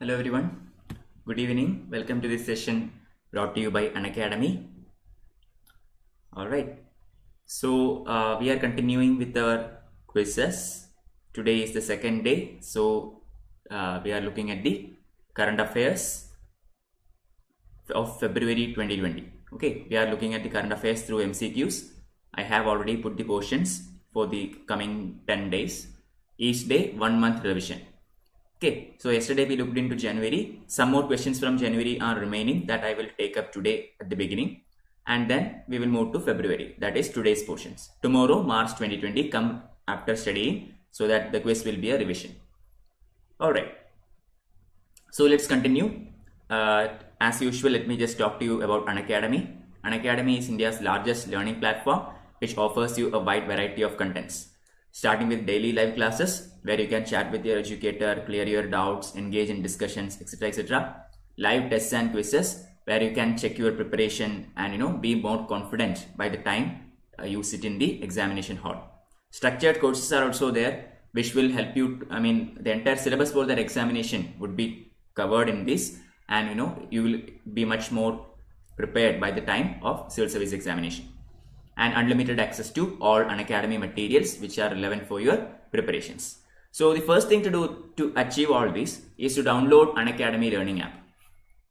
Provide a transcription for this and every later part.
Hello everyone, good evening. Welcome to this session brought to you by Unacademy. Alright, so we are continuing with our quizzes. Today is the second day, so we are looking at the current affairs of February 2020. Okay, we are looking at the current affairs through MCQs. I have already put the portions for the coming 10 days. Each day, 1 month revision. Okay, so yesterday we looked into January. Some more questions from January are remaining that I will take up today at the beginning. And then we will move to February. That is today's portions. Tomorrow, March 2020, come after studying so that the quiz will be a revision. Alright. So let's continue. As usual, let me just talk to you about Unacademy. Unacademy is India's largest learning platform which offers you a wide variety of contents. Starting with daily live classes where you can chat with your educator, clear your doubts, engage in discussions, etc. Live tests and quizzes where you can check your preparation and be more confident by the time you sit in the examination hall. Structured courses are also there which will help you. The entire syllabus for that examination would be covered in this, and you will be much more prepared by the time of civil service examination. And unlimited access to all Unacademy materials which are relevant for your preparations. So the first thing to do to achieve all this is to download Unacademy Learning app.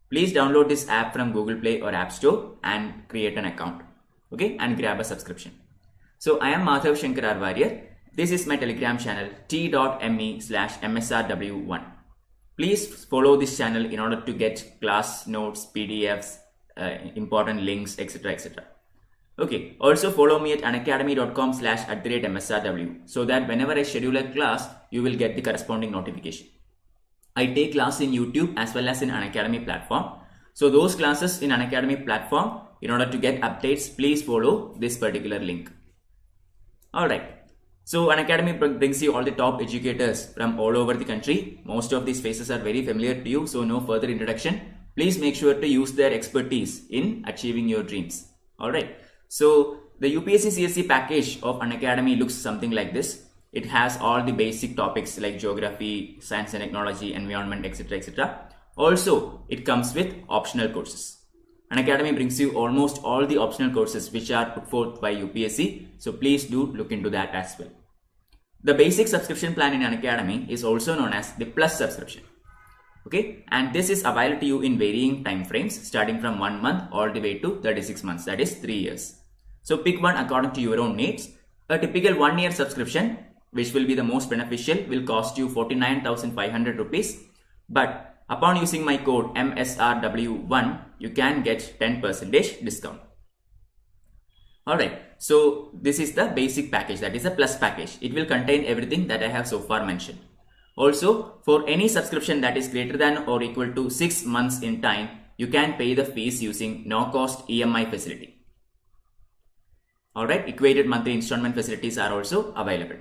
Please download this app from Google Play or App Store and create an account. Okay, and grab a subscription. So I am Madhav Shankar Arvaryar. This is my Telegram channel t.me/msrw1. Please follow this channel in order to get class notes, PDFs, important links, etc. Okay, also follow me at unacademy.com/@msrw so that whenever I schedule a class, you will get the corresponding notification. I take class in YouTube as well as in Unacademy platform. So those classes in Unacademy platform, in order to get updates, please follow this particular link. Alright, so Unacademy brings you all the top educators from all over the country. Most of these faces are very familiar to you, so no further introduction. Please make sure to use their expertise in achieving your dreams. Alright. So the UPSC CSE package of Unacademy looks something like this. It has all the basic topics like geography, science and technology, environment, etc. Also, it comes with optional courses. Unacademy brings you almost all the optional courses which are put forth by UPSC. So please do look into that as well. The basic subscription plan in Unacademy is also known as the Plus subscription. Okay, and this is available to you in varying time frames starting from 1 month all the way to 36 months, that is 3 years. So pick one according to your own needs. A typical 1-year subscription, which will be the most beneficial, will cost you 49,500 rupees. But upon using my code MSRW1, you can get 10% discount. Alright, so this is the basic package, that is a Plus package. It will contain everything that I have so far mentioned. Also, for any subscription that is greater than or equal to 6 months in time, you can pay the fees using no-cost EMI facility. Alright, equated monthly installment facilities are also available.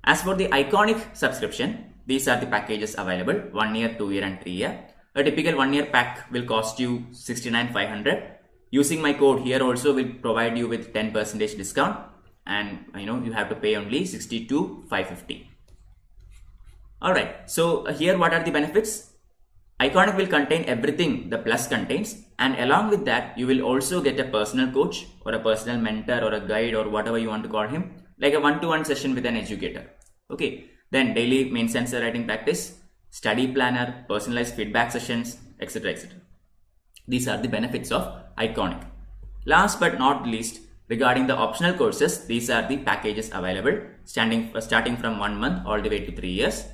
As for the Iconic subscription, these are the packages available: 1 year, 2 year and 3 year. A typical 1-year pack will cost you 69,500. Using my code here also will provide you with 10% discount, and you have to pay only 62,550. Alright, so here what are the benefits? Iconic will contain everything the Plus contains, and along with that you will also get a personal coach or a personal mentor or a guide or whatever you want to call him, like a one-to-one session with an educator. Okay, then daily main answer writing practice, study planner, personalized feedback sessions, etc. These are the benefits of Iconic. Last but not least, regarding the optional courses, these are the packages available starting from 1 month all the way to 3 years.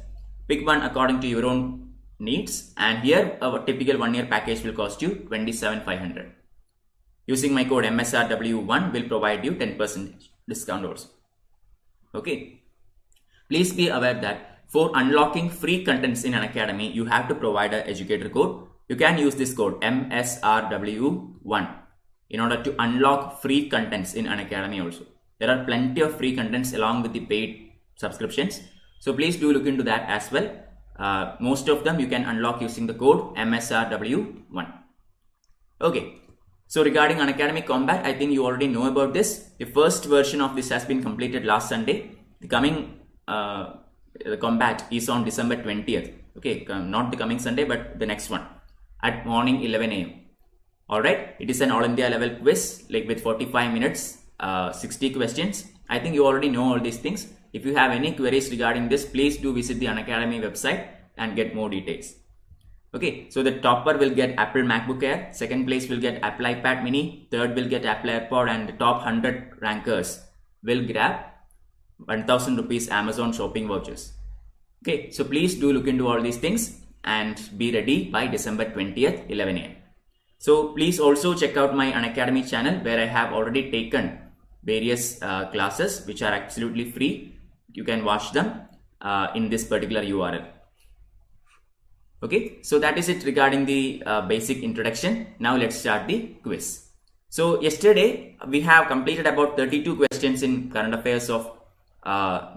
Pick one according to your own needs, and here a typical 1-year package will cost you 27,500. Using my code MSRW1 will provide you 10% discount also. Okay, please be aware that for unlocking free contents in Unacademy, you have to provide an educator code. You can use this code MSRW1 in order to unlock free contents in Unacademy also. There are plenty of free contents along with the paid subscriptions. So please do look into that as well. Most of them you can unlock using the code MSRW1. Okay, so regarding Unacademy Combat, I think you already know about this. The first version of this has been completed last Sunday. The coming the combat is on December 20th. Okay, not the coming Sunday, but the next one at morning 11 a.m. Alright, it is an all India level quiz, like with 45 minutes, 60 questions. I think you already know all these things. If you have any queries regarding this, please do visit the Unacademy website and get more details. Okay, so the topper will get Apple MacBook Air, second place will get Apple iPad Mini, third will get Apple AirPod, and the top 100 rankers will grab 1000 rupees Amazon shopping vouchers. Okay, so please do look into all these things and be ready by December 20th, 11 a.m. So please also check out my Unacademy channel where I have already taken various classes which are absolutely free. You can watch them in this particular URL. Okay, so that is it regarding the basic introduction. Now let's start the quiz. So yesterday we have completed about 32 questions in current affairs of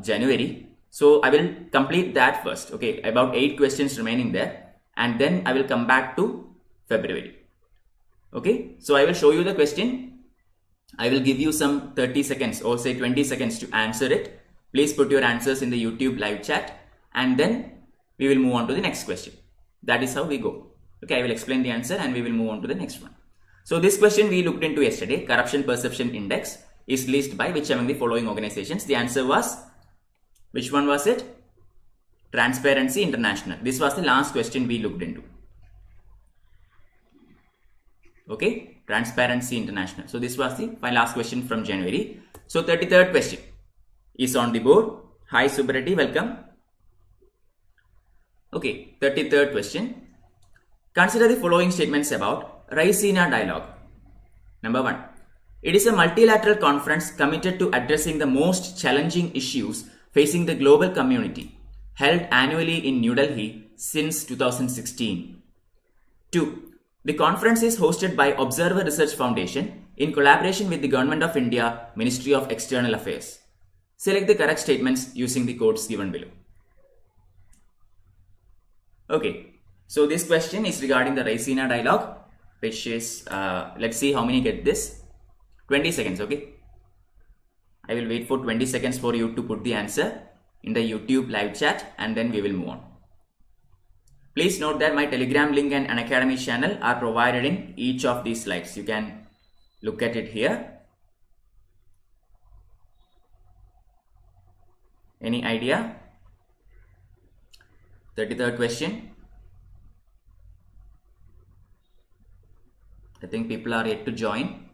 January. So I will complete that first. Okay, about 8 questions remaining there, and then I will come back to February. Okay, so I will show you the question. I will give you some 30 seconds or say 20 seconds to answer it. Please put your answers in the YouTube live chat, and then we will move on to the next question. That is how we go. Okay, I will explain the answer and we will move on to the next one. So this question we looked into yesterday. Corruption Perception Index is released by which among the following organizations? The answer was, which one was it? Transparency International. This was the last question we looked into. Okay, Transparency International. So this was my last question from January. So 33rd question is on the board. Hi Subreddy, welcome. Okay, 33rd question. Consider the following statements about Raisina Dialogue. Number 1. It is a multilateral conference committed to addressing the most challenging issues facing the global community, held annually in New Delhi since 2016. 2. The conference is hosted by Observer Research Foundation in collaboration with the Government of India, Ministry of External Affairs. Select the correct statements using the codes given below. Okay, so this question is regarding the Raisina Dialogue, which is, let's see how many get this. 20 seconds, okay? I will wait for 20 seconds for you to put the answer in the YouTube live chat, and then we will move on. Please note that my Telegram link and Unacademy channel are provided in each of these slides. You can look at it here. Any idea? 33rd question. I think people are yet to join.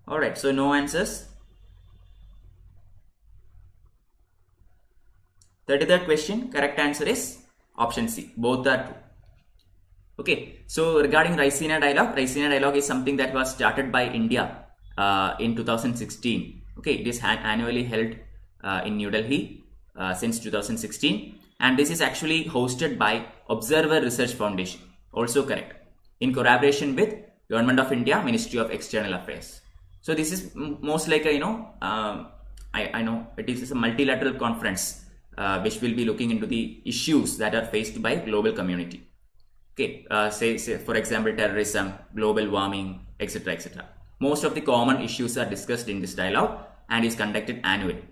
Alright, so no answers. 33rd question, correct answer is option C. Both are true. Okay, so regarding Raisina Dialogue is something that was started by India in 2016. Okay, it is annually held in New Delhi since 2016, and this is actually hosted by Observer Research Foundation, also correct, in collaboration with Government of India, Ministry of External Affairs. So this is most like a, I know it is a multilateral conference which will be looking into the issues that are faced by global community. Okay, say for example terrorism, global warming, etc., etc. Most of the common issues are discussed in this dialogue and is conducted annually.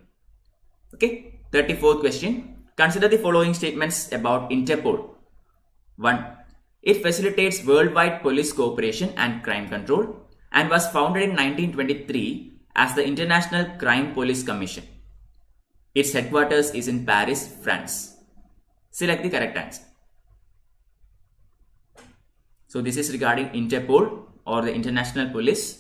Okay, 34th question. Consider the following statements about Interpol. 1. It facilitates worldwide police cooperation and crime control and was founded in 1923 as the International Crime Police Commission. Its headquarters is in Paris, France. Select the correct answer. So this is regarding Interpol or the International Police.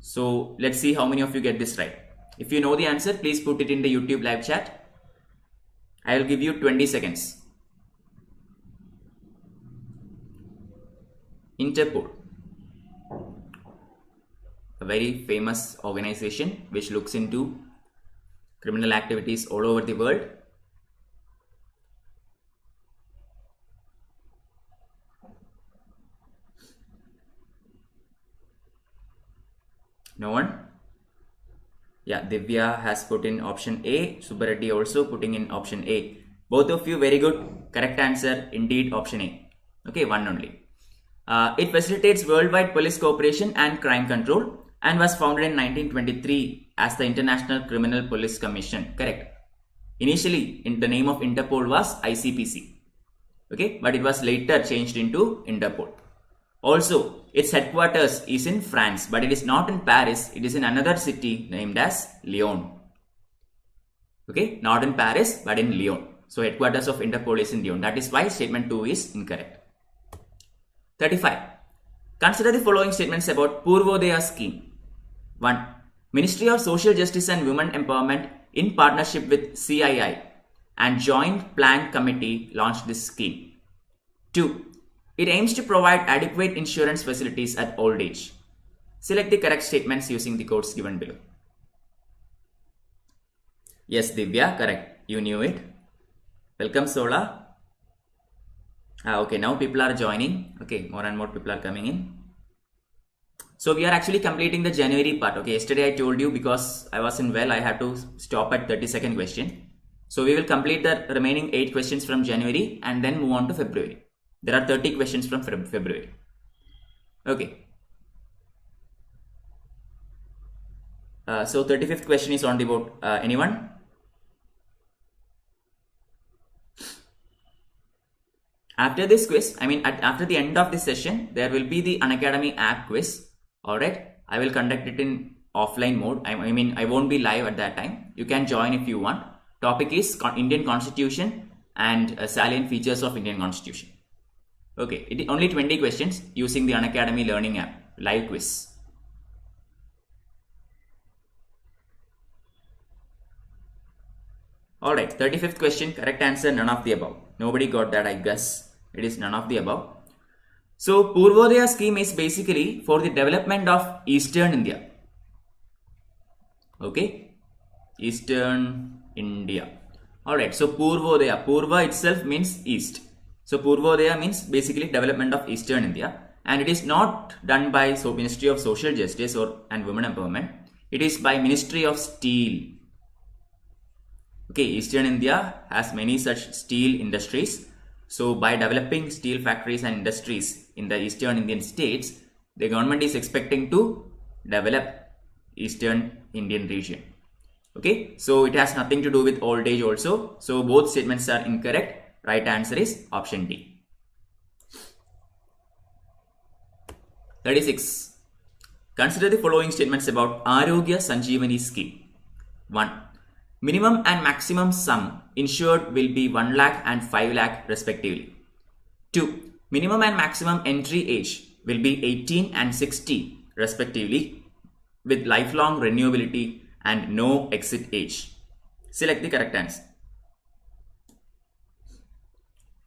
So let's see how many of you get this right. If you know the answer, please put it in the YouTube live chat. I will give you 20 seconds. Interpol, a very famous organization which looks into criminal activities all over the world. No one? Yeah, Divya has put in option A. Subbareddy also putting in option A. Both of you, very good. Correct answer, indeed, option A. Okay, one only. It facilitates worldwide police cooperation and crime control and was founded in 1923 as the International Criminal Police Commission. Correct. Initially, the name of Interpol was ICPC. Okay, but it was later changed into Interpol. Also, its headquarters is in France, but it is not in Paris. It is in another city named as Lyon. Okay, not in Paris, but in Lyon. So, headquarters of Interpol is in Lyon. That is why statement 2 is incorrect. 35. Consider the following statements about Purvodaya scheme. 1. Ministry of Social Justice and Women Empowerment in partnership with CII and Joint Plan Committee launched this scheme. 2. It aims to provide adequate insurance facilities at old age. Select the correct statements using the codes given below. Yes, Divya, correct. You knew it. Welcome, Sola. Okay, now people are joining. Okay, more and more people are coming in. So we are actually completing the January part. Okay, yesterday I told you because I wasn't well, I had to stop at 32nd question. So we will complete the remaining 8 questions from January and then move on to February. There are 30 questions from February. Okay. So 35th question is on the board. Anyone? After this quiz, after the end of this session, there will be the Unacademy app quiz. Alright. I will conduct it in offline mode. I won't be live at that time. You can join if you want. Topic is Indian Constitution and salient features of Indian Constitution. Okay, it is only 20 questions using the Unacademy learning app, live quiz. Alright, 35th question, correct answer, none of the above. Nobody got that, I guess. It is none of the above. So, Purvodaya scheme is basically for the development of Eastern India. Okay, Eastern India. Alright, so Purvodaya, Purva itself means East. So Purvodaya means basically development of Eastern India, and it is not done by Ministry of Social Justice and Women Empowerment. It is by Ministry of Steel. Okay, Eastern India has many such steel industries. So by developing steel factories and industries in the Eastern Indian states, the government is expecting to develop Eastern Indian region. Okay, so it has nothing to do with old age also. So both statements are incorrect. Right answer is option D. 36. Consider the following statements about Arogya Sanjeevani scheme. 1. Minimum and maximum sum insured will be 1 lakh and 5 lakh respectively. 2. Minimum and maximum entry age will be 18 and 60 respectively with lifelong renewability and no exit age. Select the correct answer.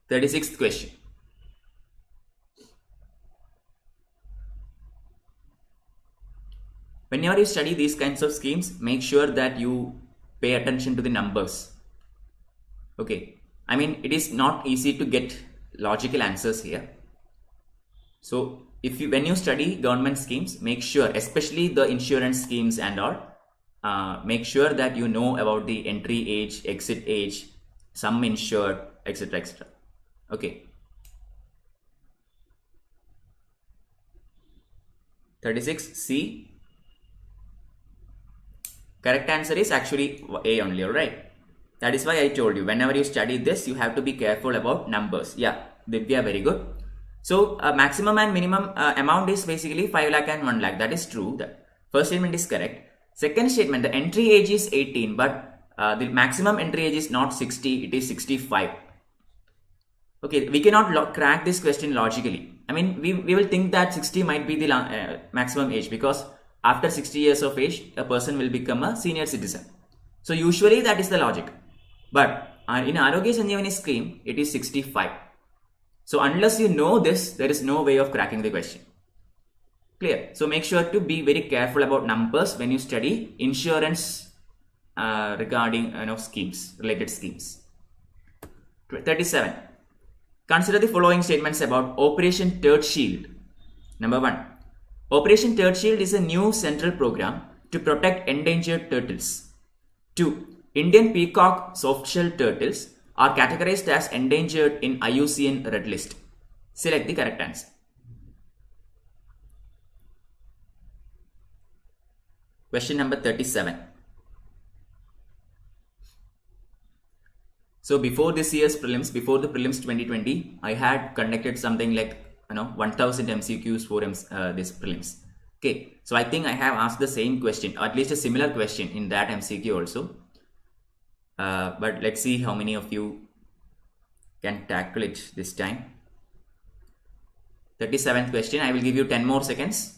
36th question. Whenever you study these kinds of schemes, make sure that you pay attention to the numbers. Okay, it is not easy to get logical answers here. So when you study government schemes, make sure, especially the insurance schemes and all, make sure that you know about the entry age, exit age, sum insured, etc. etc. Okay. 36C. Correct answer is actually A only, alright? That is why I told you, whenever you study this, you have to be careful about numbers. Yeah, Divya, very good. So, maximum and minimum amount is basically 5 lakh and 1 lakh. That is true. The first statement is correct. Second statement, the entry age is 18, but the maximum entry age is not 60, it is 65. Okay, we cannot crack this question logically. We will think that 60 might be the maximum age, because after 60 years of age, a person will become a senior citizen. So usually that is the logic. But in Arogya Sanjeevani scheme, it is 65. So unless you know this, there is no way of cracking the question. Clear? So make sure to be very careful about numbers when you study insurance regarding schemes, related schemes. 37. Consider the following statements about Operation Third Shield. Number 1. Operation Third Shield is a new central program to protect endangered turtles. 2. Indian peacock softshell turtles are categorized as endangered in IUCN Red List. Select the correct answer. Question number 37. So before this year's prelims, before the prelims 2020, I had conducted something like 1000 MCQs for this prelims. Okay, so I think I have asked the same question, or at least a similar question in that MCQ also. But let's see how many of you can tackle it this time. 37th question. I will give you 10 more seconds.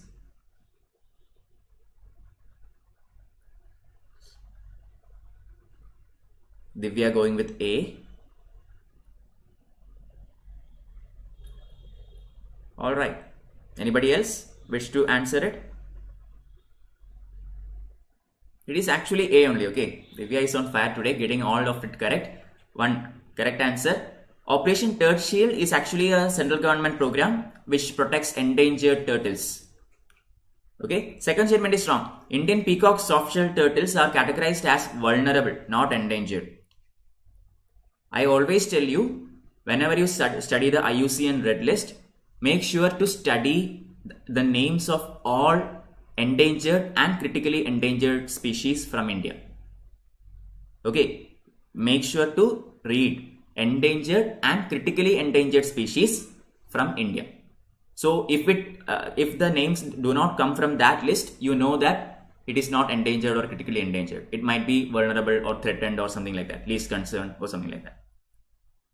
Divya going with A. All right. Anybody else wish to answer it? It is actually A only. Okay. Divya is on fire today, getting all of it correct. One correct answer. Operation Turtle Shield is actually a central government program which protects endangered turtles. Okay. Second statement is wrong. Indian peacock softshell turtles are categorized as vulnerable, not endangered. I always tell you, whenever you study the IUCN Red List, make sure to study the names of all endangered and critically endangered species from India. Okay, make sure to read endangered and critically endangered species from India. So if the names do not come from that list, you know that it is not endangered or critically endangered. It might be vulnerable or threatened or something like that, least concern or something like that.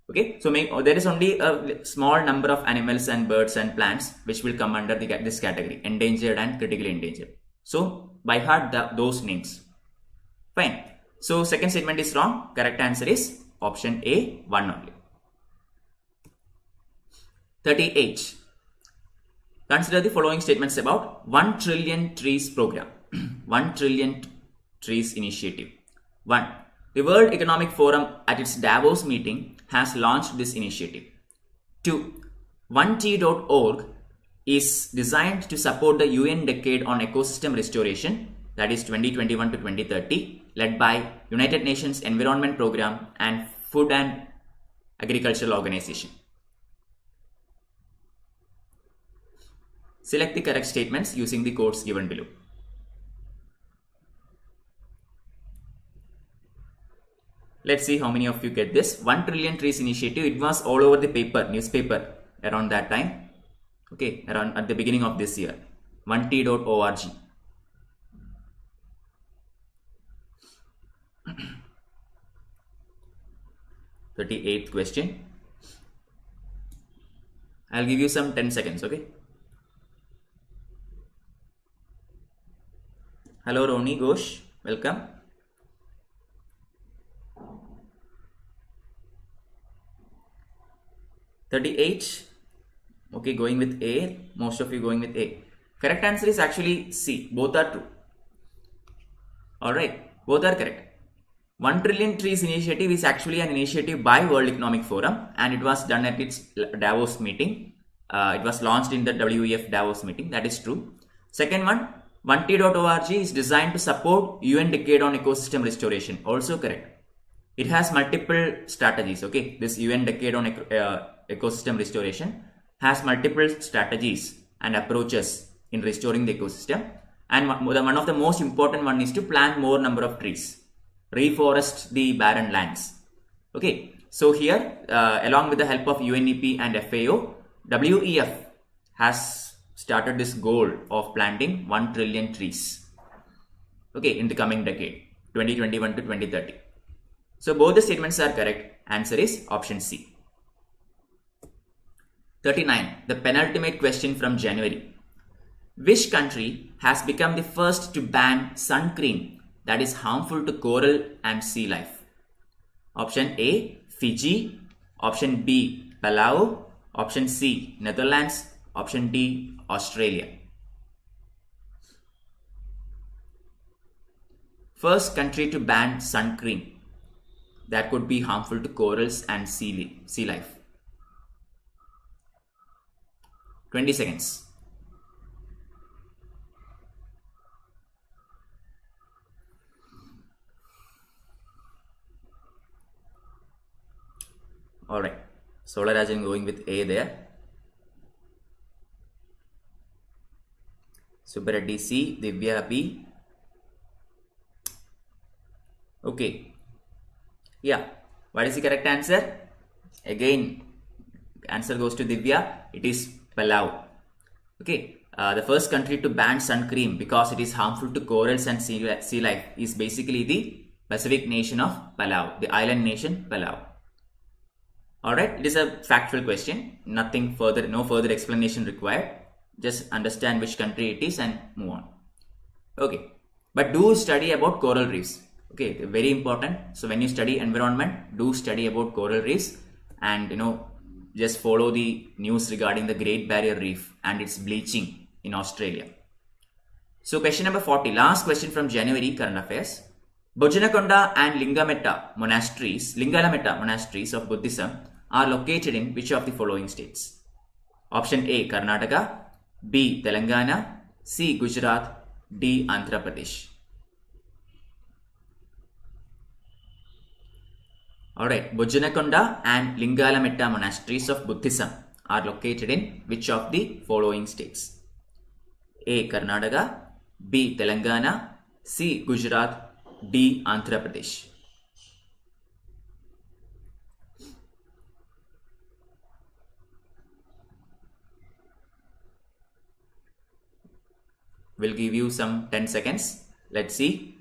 Okay, so there is only a small number of animals and birds and plants which will come under this category, endangered and critically endangered. So by heart those names. Fine. So second statement is wrong. Correct answer is option A, 1 only. 38. Consider the following statements about 1 trillion trees program. 1 trillion trees initiative. 1. The World Economic Forum at its Davos meeting has launched this initiative. 2. 1T.org is designed to support the UN Decade on Ecosystem Restoration, that is 2021 to 2030, led by United Nations Environment Program and Food and Agricultural Organization. Select the correct statements using the codes given below. Let's see how many of you get this. 1 trillion trees initiative. It was all over the newspaper around that time. Okay, around at the beginning of this year. 1T.org. $38th question. I'll give you some 10 seconds, okay? Hello Roni Ghosh, welcome. $38. Okay, going with A. Most of you going with A. Correct answer is actually C. Both are true. Alright, both are correct. 1 trillion trees initiative is actually an initiative by World Economic Forum and it was done at its Davos meeting. It was launched in the WEF Davos meeting. That is true. Second one, 1T.org is designed to support UN Decade on Ecosystem Restoration. Also correct. It has multiple strategies. Okay, this UN Decade on Ecosystem Restoration has multiple strategies and approaches in restoring the ecosystem. And one of the most important one is to plant more number of trees, reforest the barren lands. Okay, so here along with the help of UNEP and FAO, WEF has started this goal of planting 1 trillion trees. Okay, in the coming decade, 2021 to 2030. So both the statements are correct. Answer is option C. 39. The penultimate question from January. Which country has become the first to ban sun cream that is harmful to coral and sea life? Option A, Fiji. Option B, Palau. Option C, Netherlands. Option D, Australia. First country to ban sun cream that could be harmful to corals and sea life. 20 seconds. Alright, Solarajan going with A there. Subbareddy C, Divya B, Okay. Yeah. What is the correct answer? Again, answer goes to Divya. It is Palau. Okay. The first country to ban sun cream because it is harmful to corals and sea life is basically the Pacific nation of Palau, the island nation Palau. Alright, it is a factual question. Nothing further, no further explanation required. Just understand which country it is and move on. Okay, but do study about coral reefs. Okay, very important. So when you study environment, do study about coral reefs, and just follow the news regarding the Great Barrier Reef and its bleaching in Australia. So question number 40, last question from January current affairs. Bojanakonda and Lingalametta monasteries of Buddhism are located in which of the following states? Option A, Karnataka, B, Telangana, C, Gujarat, D, Andhra Pradesh. Alright, Bojanakonda and Lingalametta monasteries of Buddhism are located in which of the following states? A, Karnataka, B, Telangana, C, Gujarat, D, Andhra Pradesh. We'll give you some 10 seconds. Let's see.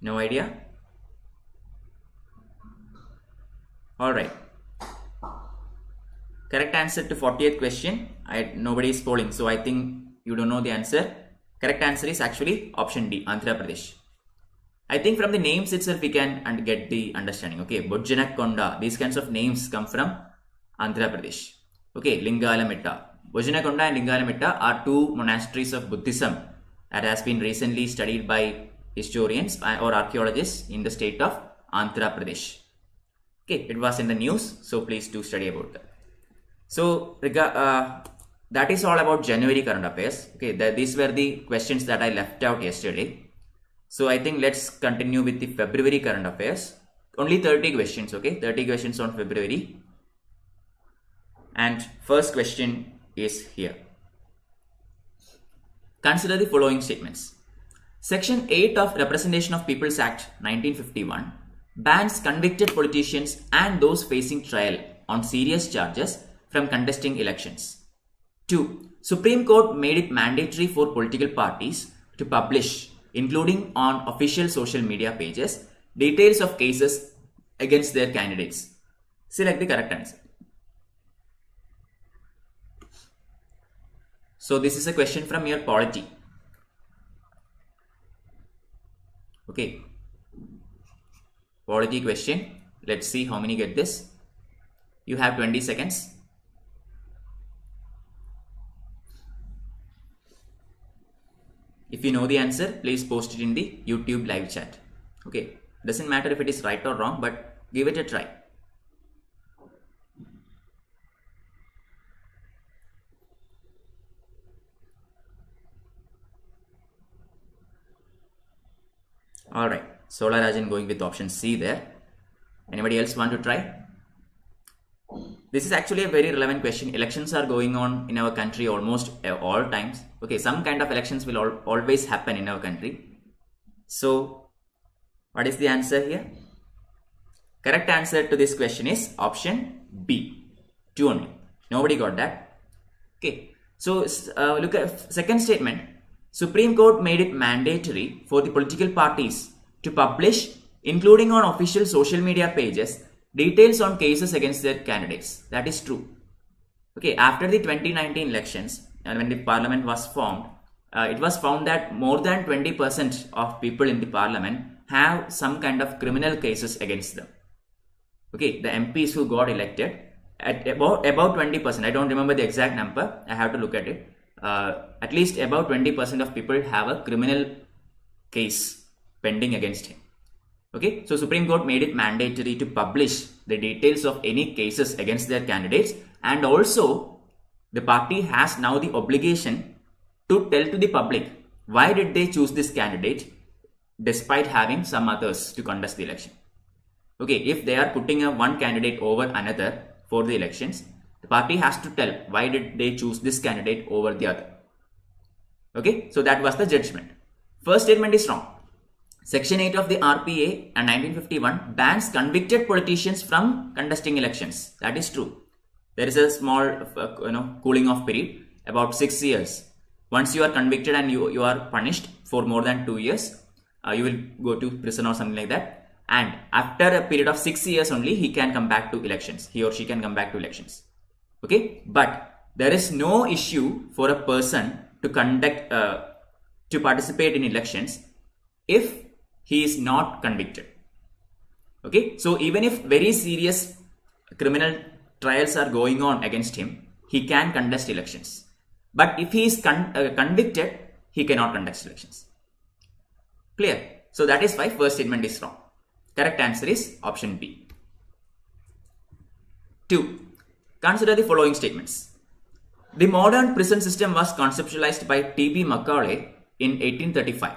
No idea? Alright. Correct answer to 40th question. Nobody is polling, so I think you don't know the answer. Correct answer is actually option D, Andhra Pradesh. I think from the names itself we can get the understanding. Okay, Bojanakonda, these kinds of names come from Andhra Pradesh. Okay, Lingalametta. Bojanakonda and Lingalametta are two monasteries of Buddhism that has been recently studied by historians or archaeologists in the state of Andhra Pradesh. Okay, it was in the news, so please do study about that. So that is all about January current affairs. Okay, these were the questions that I left out yesterday. So I think let's continue with the February current affairs. Only 30 questions, okay? 30 questions on February. And first question is here. Consider the following statements. Section 8 of Representation of People's Act 1951 bans convicted politicians and those facing trial on serious charges from contesting elections. 2. Supreme Court made it mandatory for political parties to publish, including on official social media pages, details of cases against their candidates. Select the correct answer. So this is a question from your polity. Okay. Polity question. Let's see how many get this. You have 20 seconds. If you know the answer, please post it in the YouTube live chat. Okay. Doesn't matter if it is right or wrong, but give it a try. Alright. Solar Rajan going with option C there. Anybody else want to try? This is actually a very relevant question. Elections are going on in our country almost all times. Okay, some kind of elections will always happen in our country. So, what is the answer here? Correct answer to this question is option B. 2 only. Nobody got that. Okay, so look at second statement. Supreme Court made it mandatory for the political parties to publish, including on official social media pages, details on cases against their candidates. That is true. Okay, after the 2019 elections, and when the parliament was formed, it was found that more than 20% of people in the parliament have some kind of criminal cases against them. Okay, the MPs who got elected, at about 20%, I don't remember the exact number, I have to look at it. At least about 20% of people have a criminal case pending against him. Okay, so Supreme Court made it mandatory to publish the details of any cases against their candidates, and also the party has now the obligation to tell to the public why did they choose this candidate despite having some others to contest the election. Okay, if they are putting a one candidate over another for the elections, the party has to tell why did they choose this candidate over the other. Okay, so that was the judgment. First statement is wrong. Section 8 of the RPA and 1951 bans convicted politicians from contesting elections. That is true. There is a small cooling off period, about 6 years. Once you are convicted and you are punished for more than 2 years, you will go to prison or something like that. And after a period of 6 years only, he can come back to elections. He or she can come back to elections. Okay, but there is no issue for a person to participate in elections if he is not convicted. Okay, so even if very serious criminal trials are going on against him, he can contest elections. But if he is convicted, he cannot contest elections. Clear? So that is why first statement is wrong. Correct answer is option B. 2. Consider the following statements. The modern prison system was conceptualized by T.B. Macaulay in 1835.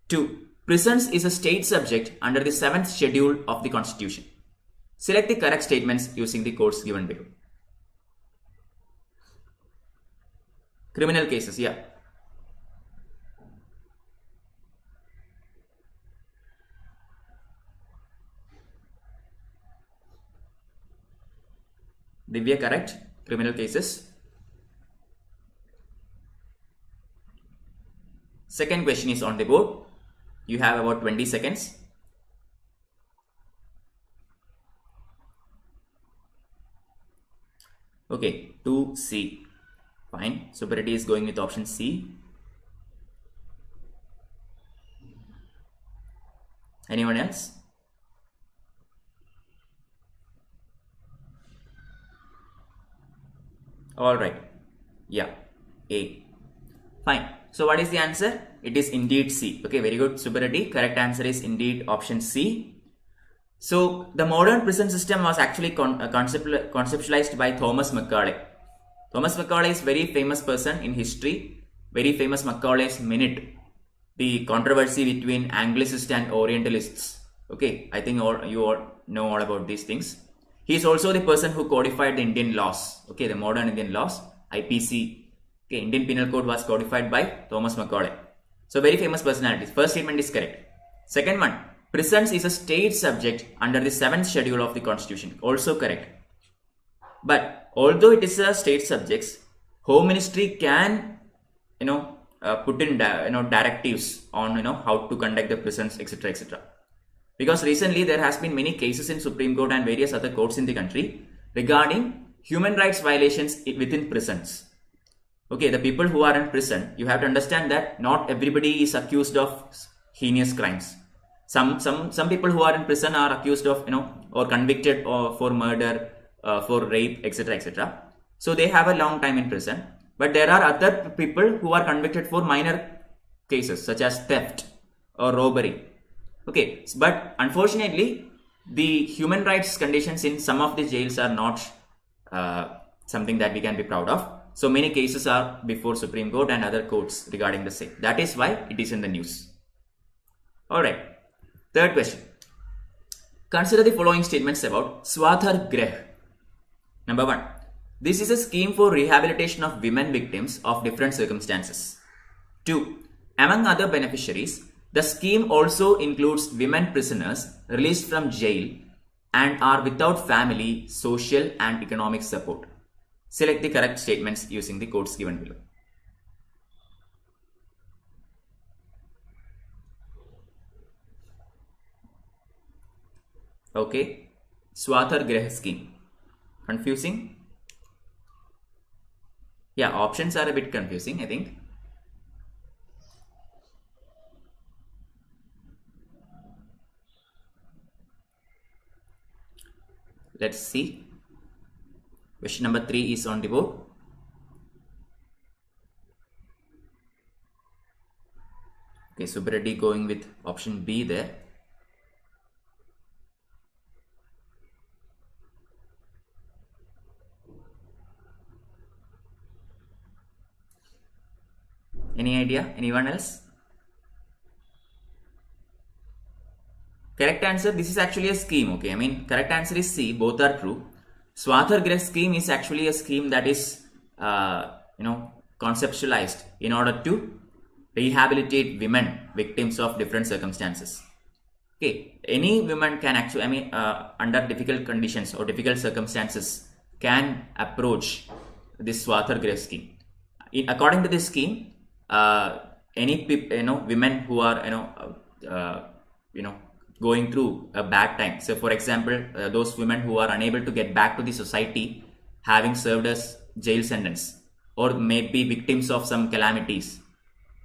2. Prisons is a state subject under the 7th schedule of the Constitution. Select the correct statements using the codes given below. Criminal cases, yeah. Divya, correct? Criminal cases. Second question is on the board. You have about 20 seconds. Okay, 2C. Fine. Super Reddy is going with option C. Anyone else? Alright. Yeah. A. Fine. So what is the answer? It is indeed C. Okay, very good. Super Reddy. Correct answer is indeed option C. So the modern prison system was actually conceptualized by Thomas Macaulay. Thomas Macaulay is very famous person in history. Very famous Macaulay's Minute. The controversy between Anglicists and Orientalists. Okay, I think you all know all about these things. He is also the person who codified the Indian laws. Okay, the modern Indian laws, IPC. Okay, Indian Penal Code was codified by Thomas Macaulay. So very famous personalities. First statement is correct. Second one, prisons is a state subject under the 7th schedule of the Constitution. Also correct. But although it is a state subject, Home Ministry can put in directives on how to conduct the prisons, etc., etc. Because recently there has been many cases in Supreme Court and various other courts in the country regarding human rights violations within prisons. Okay, the people who are in prison, you have to understand that not everybody is accused of heinous crimes. Some people who are in prison are accused of or convicted for murder, for rape, etc., etc. So they have a long time in prison. But there are other people who are convicted for minor cases such as theft or robbery. Okay, but unfortunately, the human rights conditions in some of the jails are not something that we can be proud of. So many cases are before Supreme Court and other courts regarding the same. That is why it is in the news. Alright, third question. Consider the following statements about Swathar Greh. Number 1. This is a scheme for rehabilitation of women victims of different circumstances. 2. Among other beneficiaries, the scheme also includes women prisoners released from jail and are without family, social and economic support. Select the correct statements using the codes given below. Okay, Swathar Greh scheme. Confusing? Yeah, options are a bit confusing, I think. Let's see. Question number 3 is on the board. Okay, Super Reddy going with option B there. Any idea? Anyone else? Correct answer, this is actually a scheme, okay? I mean, correct answer is C, both are true. Swathar scheme is actually a scheme that is, conceptualized in order to rehabilitate women victims of different circumstances. Okay, any woman can actually, under difficult conditions or difficult circumstances, can approach this Swathar scheme. According to this scheme, any women who are going through a bad time. So, for example, those women who are unable to get back to the society, having served as jail sentence, or maybe victims of some calamities,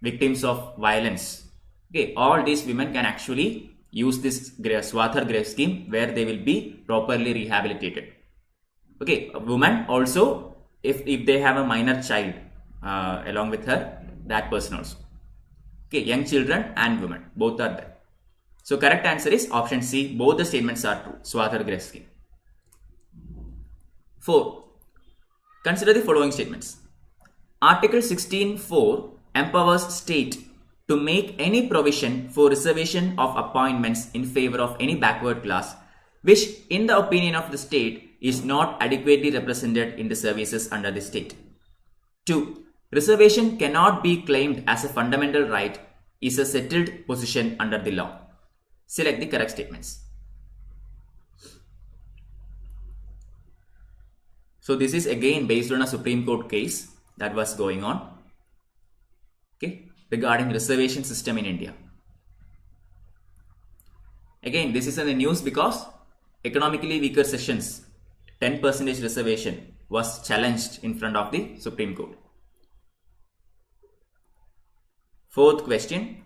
victims of violence. Okay, all these women can actually use this Swathar scheme where they will be properly rehabilitated. Okay, a woman also, if they have a minor child along with her, that person also. Okay, young children and women, both are there. So correct answer is option C. Both the statements are true. Swathar scheme. 4. Consider the following statements. Article 16(4) empowers state to make any provision for reservation of appointments in favor of any backward class which, in the opinion of the state, is not adequately represented in the services under the state. 2. Reservation cannot be claimed as a fundamental right is a settled position under the law. Select the correct statements. So this is again based on a Supreme Court case that was going on, okay, regarding reservation system in India. Again, this is in the news because economically weaker sections 10% reservation was challenged in front of the Supreme Court. 4th question.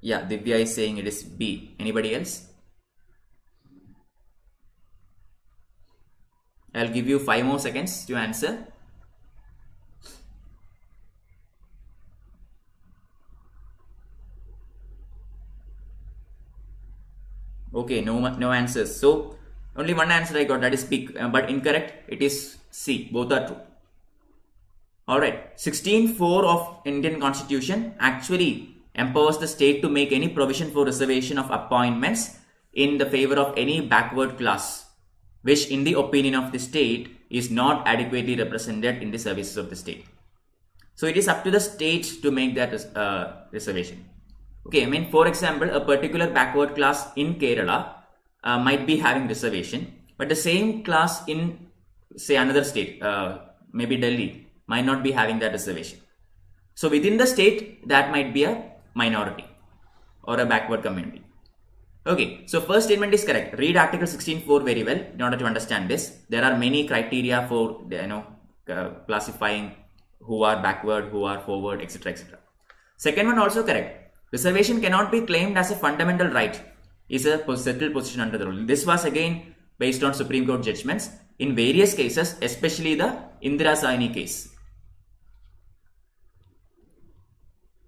Yeah, Divya is saying it is B. Anybody else? I'll give you 5 more seconds to answer. Okay, no answers. So only one answer I got, that is B, but incorrect. It is C. Both are true. Alright, 16(4) of Indian Constitution actually empowers the state to make any provision for reservation of appointments in the favor of any backward class, which in the opinion of the state is not adequately represented in the services of the state. So it is up to the state to make that reservation. Okay, I mean, for example, a particular backward class in Kerala might be having reservation, but the same class in, say, another state, maybe Delhi, might not be having that reservation. So within the state, that might be a minority or a backward community. Okay, so first statement is correct. Read Article 16(4) very well in order to understand this. There are many criteria for classifying who are backward, who are forward, etc., etc. Second one also correct. Reservation cannot be claimed as a fundamental right is a settled position under the rule. This was again based on Supreme Court judgments in various cases, especially the Indira Sahni case.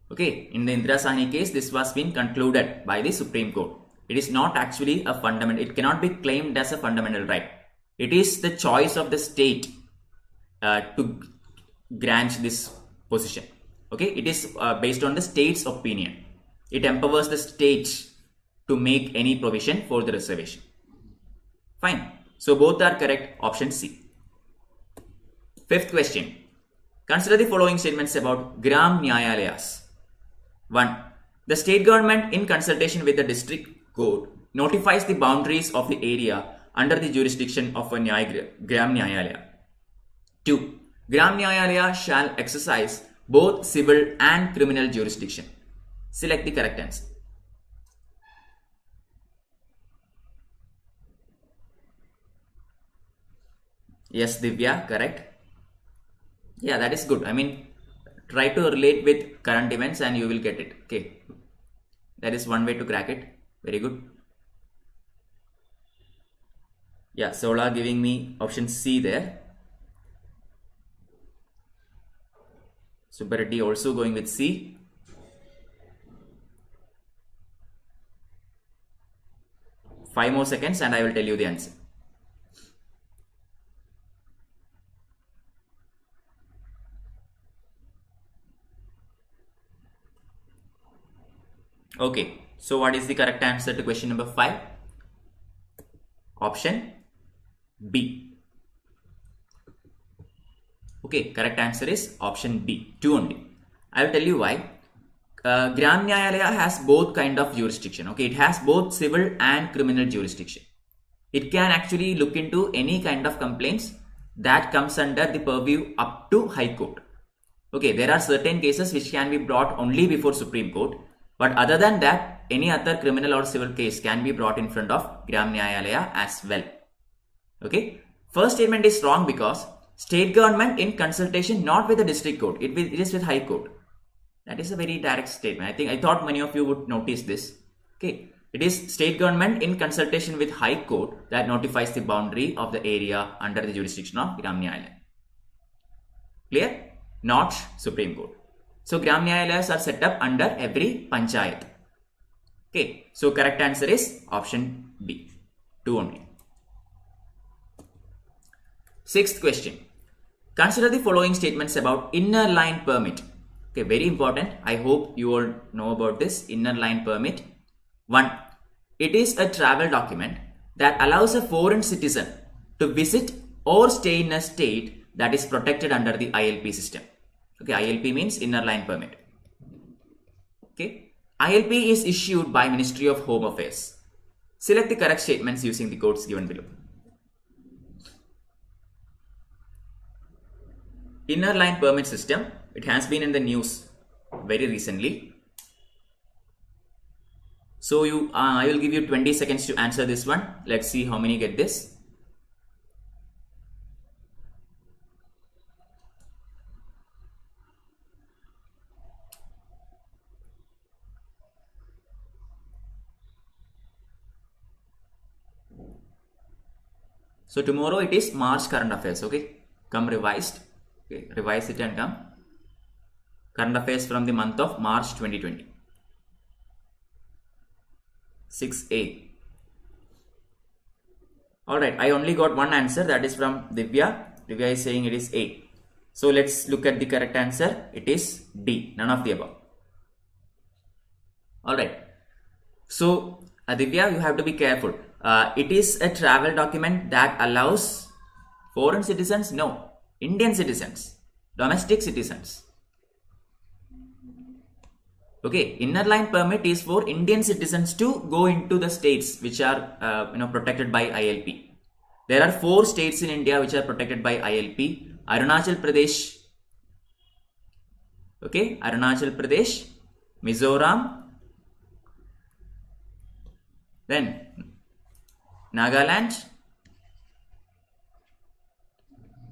Okay, in the Indira Sahni case, this was been concluded by the Supreme Court. It is not actually a fundamental, it cannot be claimed as a fundamental right. It is the choice of the state to grant this position. Okay, it is based on the state's opinion. It empowers the state to make any provision for the reservation. Fine. So both are correct. Option C. 5th question. Consider the following statements about Gram Nyayalayas. 1. The state government, in consultation with the district court, notifies the boundaries of the area under the jurisdiction of a Gram Nyayalaya. 2. Gram Nyayalaya shall exercise both civil and criminal jurisdiction. Select the correct answer. Yes, Divya, correct. Yeah, that is good. I mean, try to relate with current events and you will get it. Okay, that is one way to crack it. Very good. Yeah, Sola giving me option C there. Subbareddy also going with C. Five more seconds and I will tell you the answer. Okay, so what is the correct answer to question number 5? Option B. Okay, correct answer is option B, 2 only. I will tell you why. Gram Nyayalaya has both kind of jurisdiction. Okay, it has both civil and criminal jurisdiction. It can actually look into any kind of complaints that comes under the purview up to High Court. Okay, there are certain cases which can be brought only before Supreme Court, but other than that, any other criminal or civil case can be brought in front of Gram Nyayalaya as well. Okay, first statement is wrong because state government in consultation not with the district court, it is with High Court. That is a very direct statement. I thought many of you would notice this. Okay, it is state government in consultation with High Court that notifies the boundary of the area under the jurisdiction of Gram Nyayalaya. Clear? Not Supreme Court. So Gram Nyayalayas are set up under every panchayat. Okay, so correct answer is option B, 2 only. Sixth question. Consider the following statements about inner line permit. Okay, very important. I hope you all know about this inner line permit. 1. It is a travel document that allows a foreign citizen to visit or stay in a state that is protected under the ILP system. Okay, ILP means inner line permit. Okay, ILP is issued by Ministry of Home Affairs. Select the correct statements using the codes given below. Inner line permit system, it has been in the news very recently. So I will give you 20 seconds to answer this one. Let's see how many get this. So tomorrow it is March current affairs. Okay, come revised. Okay, revise it and come. Current affairs from the month of March 2020. 6A. Alright, I only got one answer, that is from Divya. Divya is saying it is A. So let's look at the correct answer. It is D, none of the above. Alright. So Divya, you have to be careful. It is a travel document that allows foreign citizens? No. Indian citizens. Domestic citizens. Okay, inner line permit is for Indian citizens to go into the states which are protected by ILP. There are 4 states in India which are protected by ILP. Arunachal Pradesh. Okay, Arunachal Pradesh, Mizoram, then Nagaland,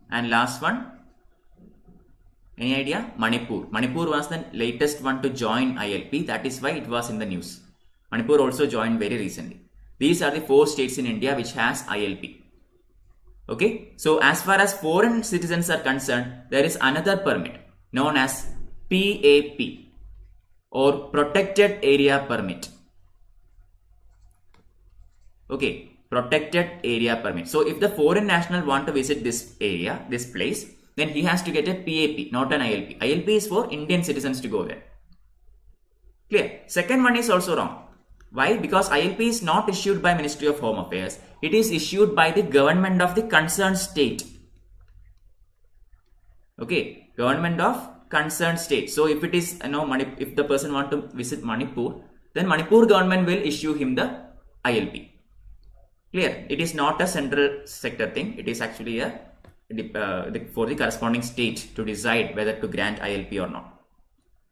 and last one, any idea? Manipur. Manipur was the latest one to join ILP. That is why it was in the news. Manipur also joined very recently. These are the 4 states in India which has ILP. Okay. So as far as foreign citizens are concerned, there is another permit known as PAP or Protected Area Permit. Okay. Protected Area Permit. So if the foreign national want to visit this area, this place, then he has to get a PAP, not an ILP. ILP is for Indian citizens to go there. Clear? Second one is also wrong. Why? Because ILP is not issued by Ministry of Home Affairs. It is issued by the government of the concerned state. Okay, government of concerned state. So if it is, if the person want to visit Manipur, then Manipur government will issue him the ILP. Clear? It is not a central sector thing. It is actually for the corresponding state to decide whether to grant ILP or not.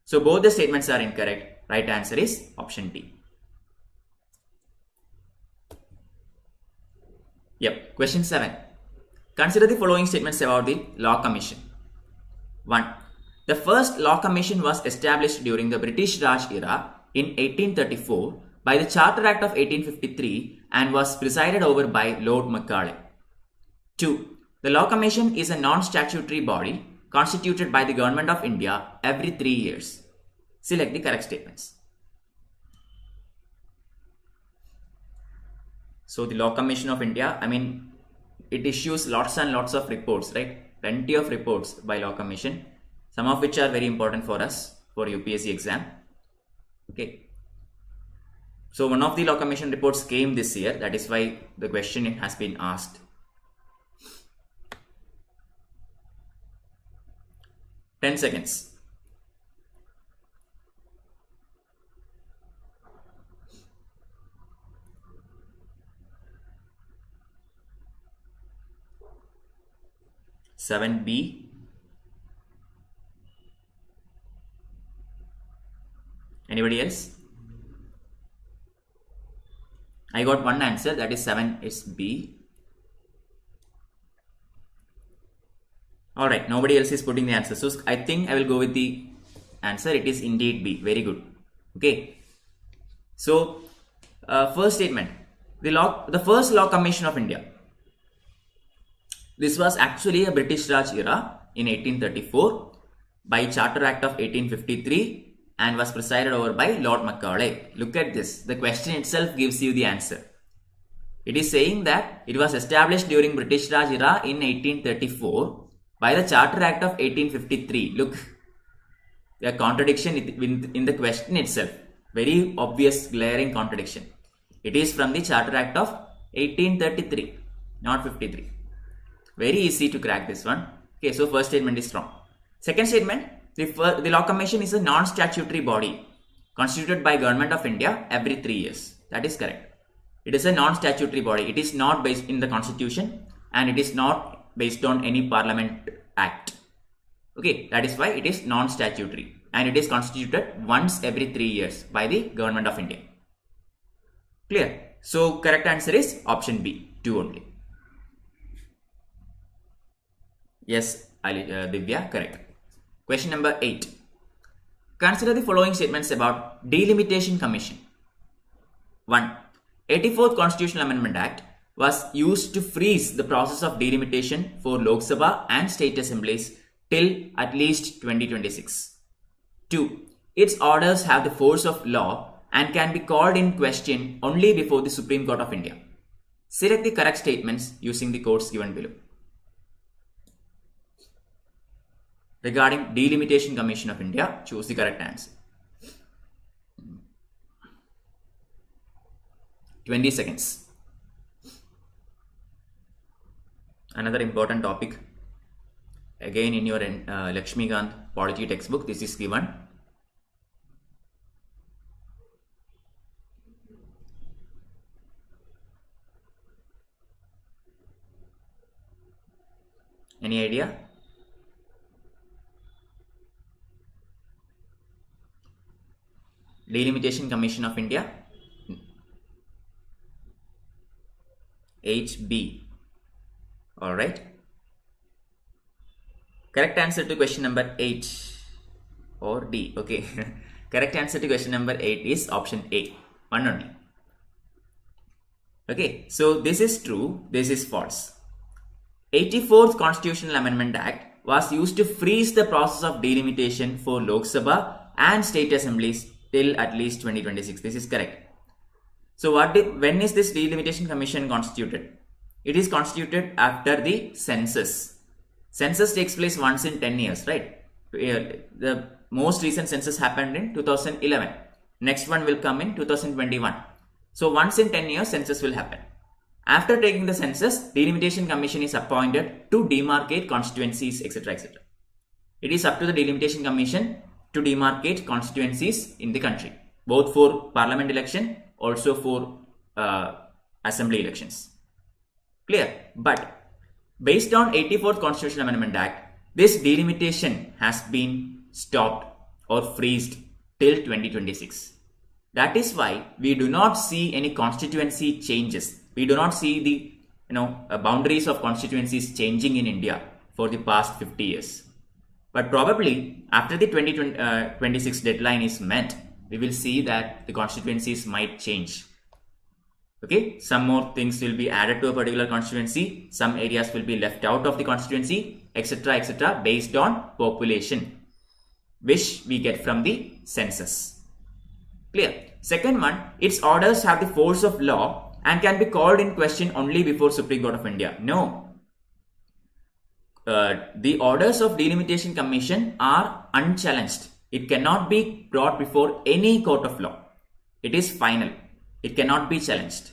So both the statements are incorrect. Right answer is option D. Yep. Question 7. Consider the following statements about the Law Commission. 1. The first Law Commission was established during the British Raj era in 1834 by the Charter Act of 1853 and was presided over by Lord Macaulay. 2. The Law Commission is a non-statutory body constituted by the Government of India every 3 years. Select the correct statements. So the Law Commission of India, it issues lots and lots of reports, right? Plenty of reports by Law Commission, some of which are very important for us for UPSC exam. Okay. So one of the Law Commission reports came this year. That is why the question has been asked. 10 seconds. Seven B. Anybody else? I got one answer, that is 7 is B. Alright, nobody else is putting the answer. So I think I will go with the answer. It is indeed B. Very good. Okay. So first statement. The first Law Commission of India. This was actually a British Raj era in 1834 by Charter Act of 1853 and was presided over by Lord Macaulay. Look at this. The question itself gives you the answer. It is saying that it was established during British Raj era in 1834 by the Charter Act of 1853. Look, the contradiction in the question itself. Very obvious, glaring contradiction. It is from the Charter Act of 1833, not 53. Very easy to crack this one. Okay, so first statement is wrong. Second statement, the Law Commission is a non-statutory body constituted by Government of India every 3 years. That is correct. It is a non-statutory body. It is not based in the Constitution and it is not based on any Parliament Act. Okay, that is why it is non-statutory and it is constituted once every 3 years by the Government of India. Clear? So correct answer is option B, 2 only. Yes, Divya, correct. Question number 8. Consider the following statements about Delimitation Commission. 1. 84th Constitutional Amendment Act was used to freeze the process of delimitation for Lok Sabha and state assemblies till at least 2026. 2. Its orders have the force of law and can be called in question only before the Supreme Court of India. Select the correct statements using the codes given below. Regarding Delimitation Commission of India, choose the correct answer. 20 seconds. Another important topic. Again in your Lakshmikant Polity textbook, this is given. Any idea? Delimitation Commission of India. HB. Alright. Correct answer to question number 8 or D. Okay. Correct answer to question number 8 is option A. One only. Okay. So this is true. This is false. 84th Constitutional Amendment Act was used to freeze the process of delimitation for Lok Sabha and state assemblies till at least 2026. This is correct. So when is this Delimitation Commission constituted? It is constituted after the census. Census takes place once in 10 years, right? The most recent census happened in 2011. Next one will come in 2021. So once in 10 years census will happen. After taking the census, Delimitation Commission is appointed to demarcate constituencies, etc., etc. It is up to the Delimitation Commission to demarcate constituencies in the country, both for parliament election, also for assembly elections. Clear? But based on 84th Constitutional Amendment Act, this delimitation has been stopped or freezed till 2026. That is why we do not see any constituency changes. We do not see the boundaries of constituencies changing in India for the past 50 years. But probably after the 2026 deadline is met, we will see that the constituencies might change. Okay, some more things will be added to a particular constituency, some areas will be left out of the constituency, etc., etc., based on population, which we get from the census. Clear? Second one, its orders have the force of law and can be called in question only before Supreme Court of India. No. The orders of Delimitation Commission are unchallenged. It cannot be brought before any court of law. It is final. It cannot be challenged.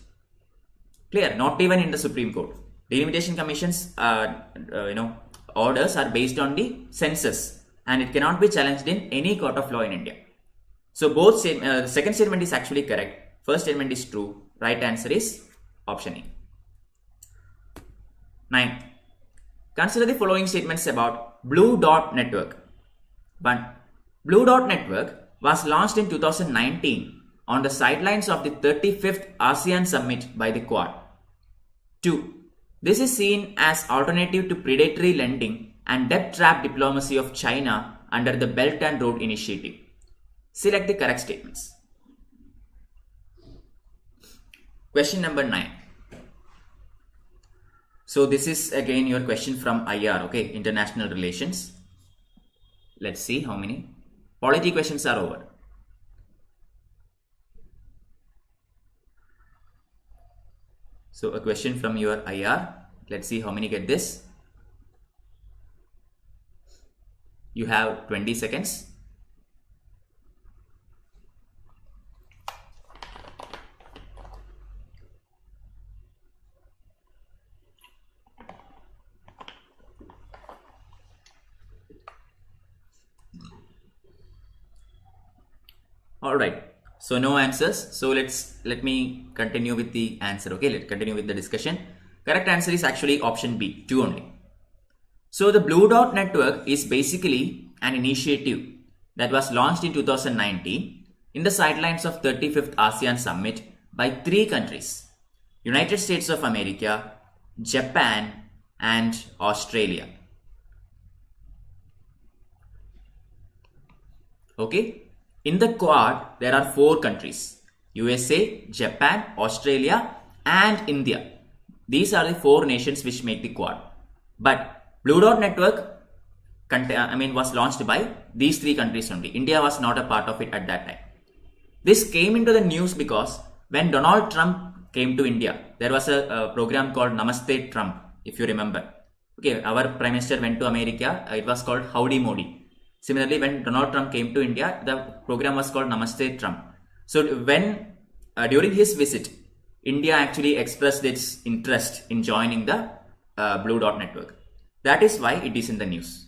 Clear? Not even in the Supreme Court. Delimitation Commission's orders are based on the census, and it cannot be challenged in any court of law in India. So both second statement is actually correct. First statement is true. Right answer is option A. 9. Consider the following statements about Blue Dot Network. 1. Blue Dot Network was launched in 2019 on the sidelines of the 35th ASEAN Summit by the Quad. 2. This is seen as alternative to predatory lending and debt trap diplomacy of China under the Belt and Road Initiative. Select the correct statements. Question number 9. So this is again your question from IR, okay, International Relations. Let's see how many. Polity questions are over. So a question from your IR. Let's see how many get this. You have 20 seconds. All right. So no answers. So let me continue with the answer. Okay, let's continue with the discussion. Correct answer is actually option B, 2 only. So the Blue Dot Network is basically an initiative that was launched in 2019 in the sidelines of 35th ASEAN Summit by 3 countries: United States of America, Japan, and Australia. Okay. In the Quad, there are 4 countries: USA, Japan, Australia, and India. These are the 4 nations which make the Quad. But Blue Dot Network was launched by these 3 countries only. India was not a part of it at that time. This came into the news because when Donald Trump came to India, there was a program called Namaste Trump, if you remember. Okay, our Prime Minister went to America. It was called Howdy Modi. Similarly, when Donald Trump came to India, the program was called Namaste Trump. So when during his visit, India actually expressed its interest in joining the Blue Dot Network. That is why it is in the news.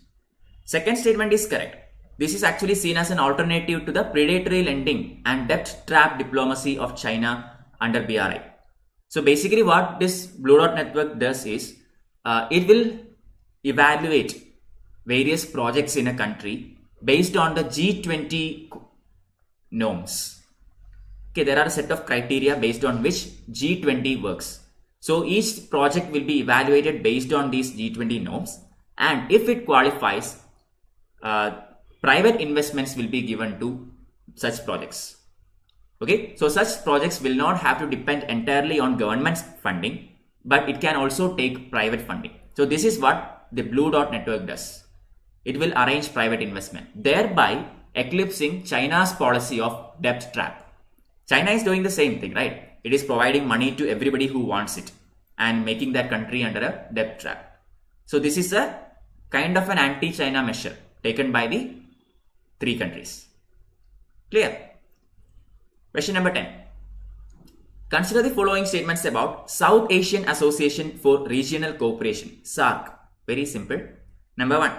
Second statement is correct. This is actually seen as an alternative to the predatory lending and debt trap diplomacy of China under BRI. So basically what this Blue Dot Network does is, it will evaluate various projects in a country based on the G20 norms. Okay, there are a set of criteria based on which G20 works. So each project will be evaluated based on these G20 norms, and if it qualifies, private investments will be given to such projects. Okay, so such projects will not have to depend entirely on government funding, but it can also take private funding. So this is what the Blue Dot Network does. It will arrange private investment, thereby eclipsing China's policy of debt trap. China is doing the same thing, right? It is providing money to everybody who wants it and making that country under a debt trap. So this is a kind of an anti-China measure taken by the 3 countries. Clear? Question number 10. Consider the following statements about South Asian Association for Regional Cooperation, SAARC. Very simple. Number 1.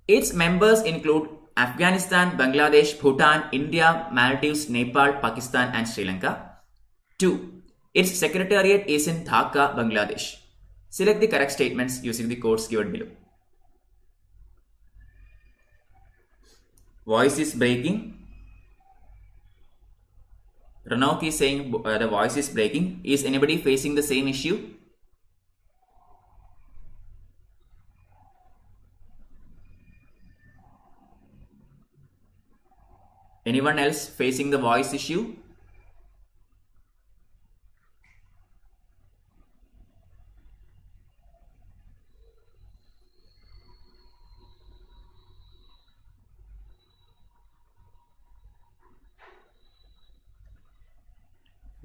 Its members include Afghanistan, Bangladesh, Bhutan, India, Maldives, Nepal, Pakistan, and Sri Lanka. 2. Its secretariat is in Dhaka, Bangladesh. Select the correct statements using the codes given below. Voice is breaking. Ranok is saying the voice is breaking. Is anybody facing the same issue? Anyone else facing the voice issue?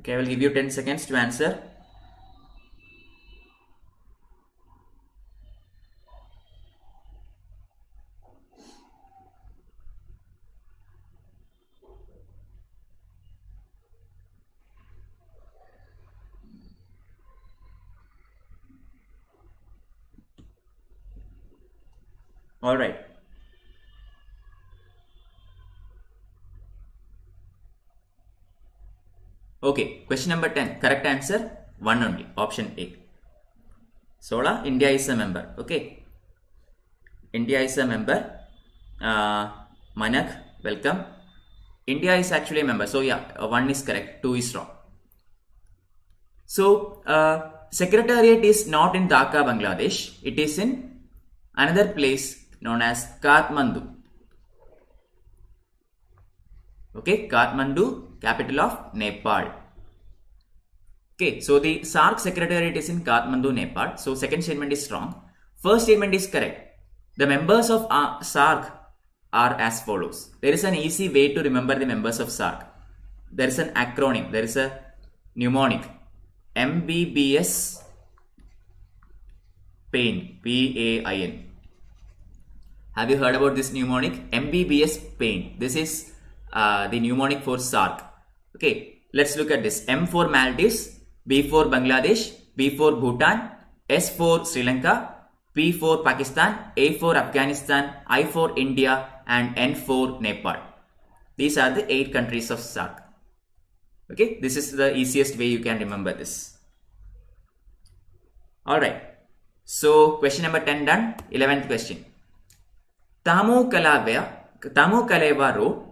Okay, I will give you 10 seconds to answer. All right. Okay, question number 10. Correct answer 1 only. Option A. Sola, India is a member. Okay. India is a member. Manak, welcome. India is actually a member. So yeah, 1 is correct. 2 is wrong. So Secretariat is not in Dhaka, Bangladesh. It is in another place known as Kathmandu. Okay, Kathmandu, capital of Nepal. Okay, so the SAARC Secretariat is in Kathmandu, Nepal. So second statement is wrong. First statement is correct. The members of SAARC are as follows. There is an easy way to remember the members of SAARC. There is an acronym. There is a mnemonic. MBBS PAIN. PAIN. Have you heard about this mnemonic? MBBS PAIN. This is the mnemonic for SAARC. Okay, let's look at this. M for Maldives, B for Bangladesh, B for Bhutan, S for Sri Lanka, P for Pakistan, A for Afghanistan, I for India, and N for Nepal. These are the 8 countries of SAARC. Okay, this is the easiest way you can remember this. Alright, so question number 10 done. 11th question. Tamu Kalewa Road,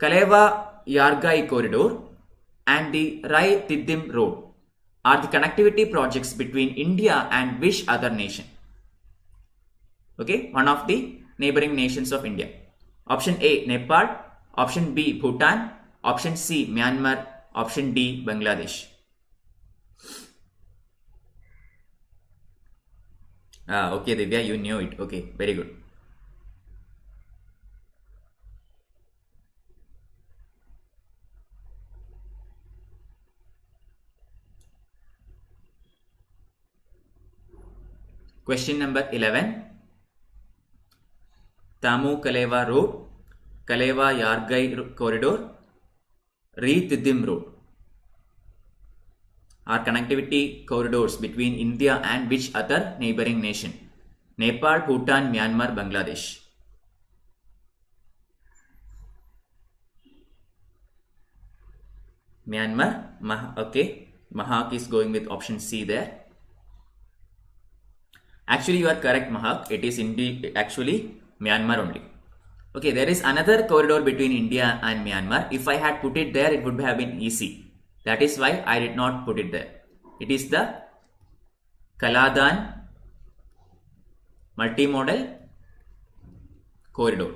Kalewa Yargai Corridor, and the Rai Tiddim Road are the connectivity projects between India and which other nation? Okay, one of the neighboring nations of India. Option A, Nepal. Option B, Bhutan. Option C, Myanmar. Option D, Bangladesh. Okay, Divya, you knew it. Okay, very good. Question number 11. Tamu Kalewa Road, Kalewa Yargai Corridor, Rai Tiddim Road are connectivity corridors between India and which other neighboring nation? Nepal, Bhutan, Myanmar, Bangladesh. Myanmar. Okay, Mahak is going with option C there. Actually, you are correct, Mahak. It is indeed actually Myanmar only. Okay, there is another corridor between India and Myanmar. If I had put it there, it would have been easy. That is why I did not put it there. It is the Kaladan Multimodal Corridor.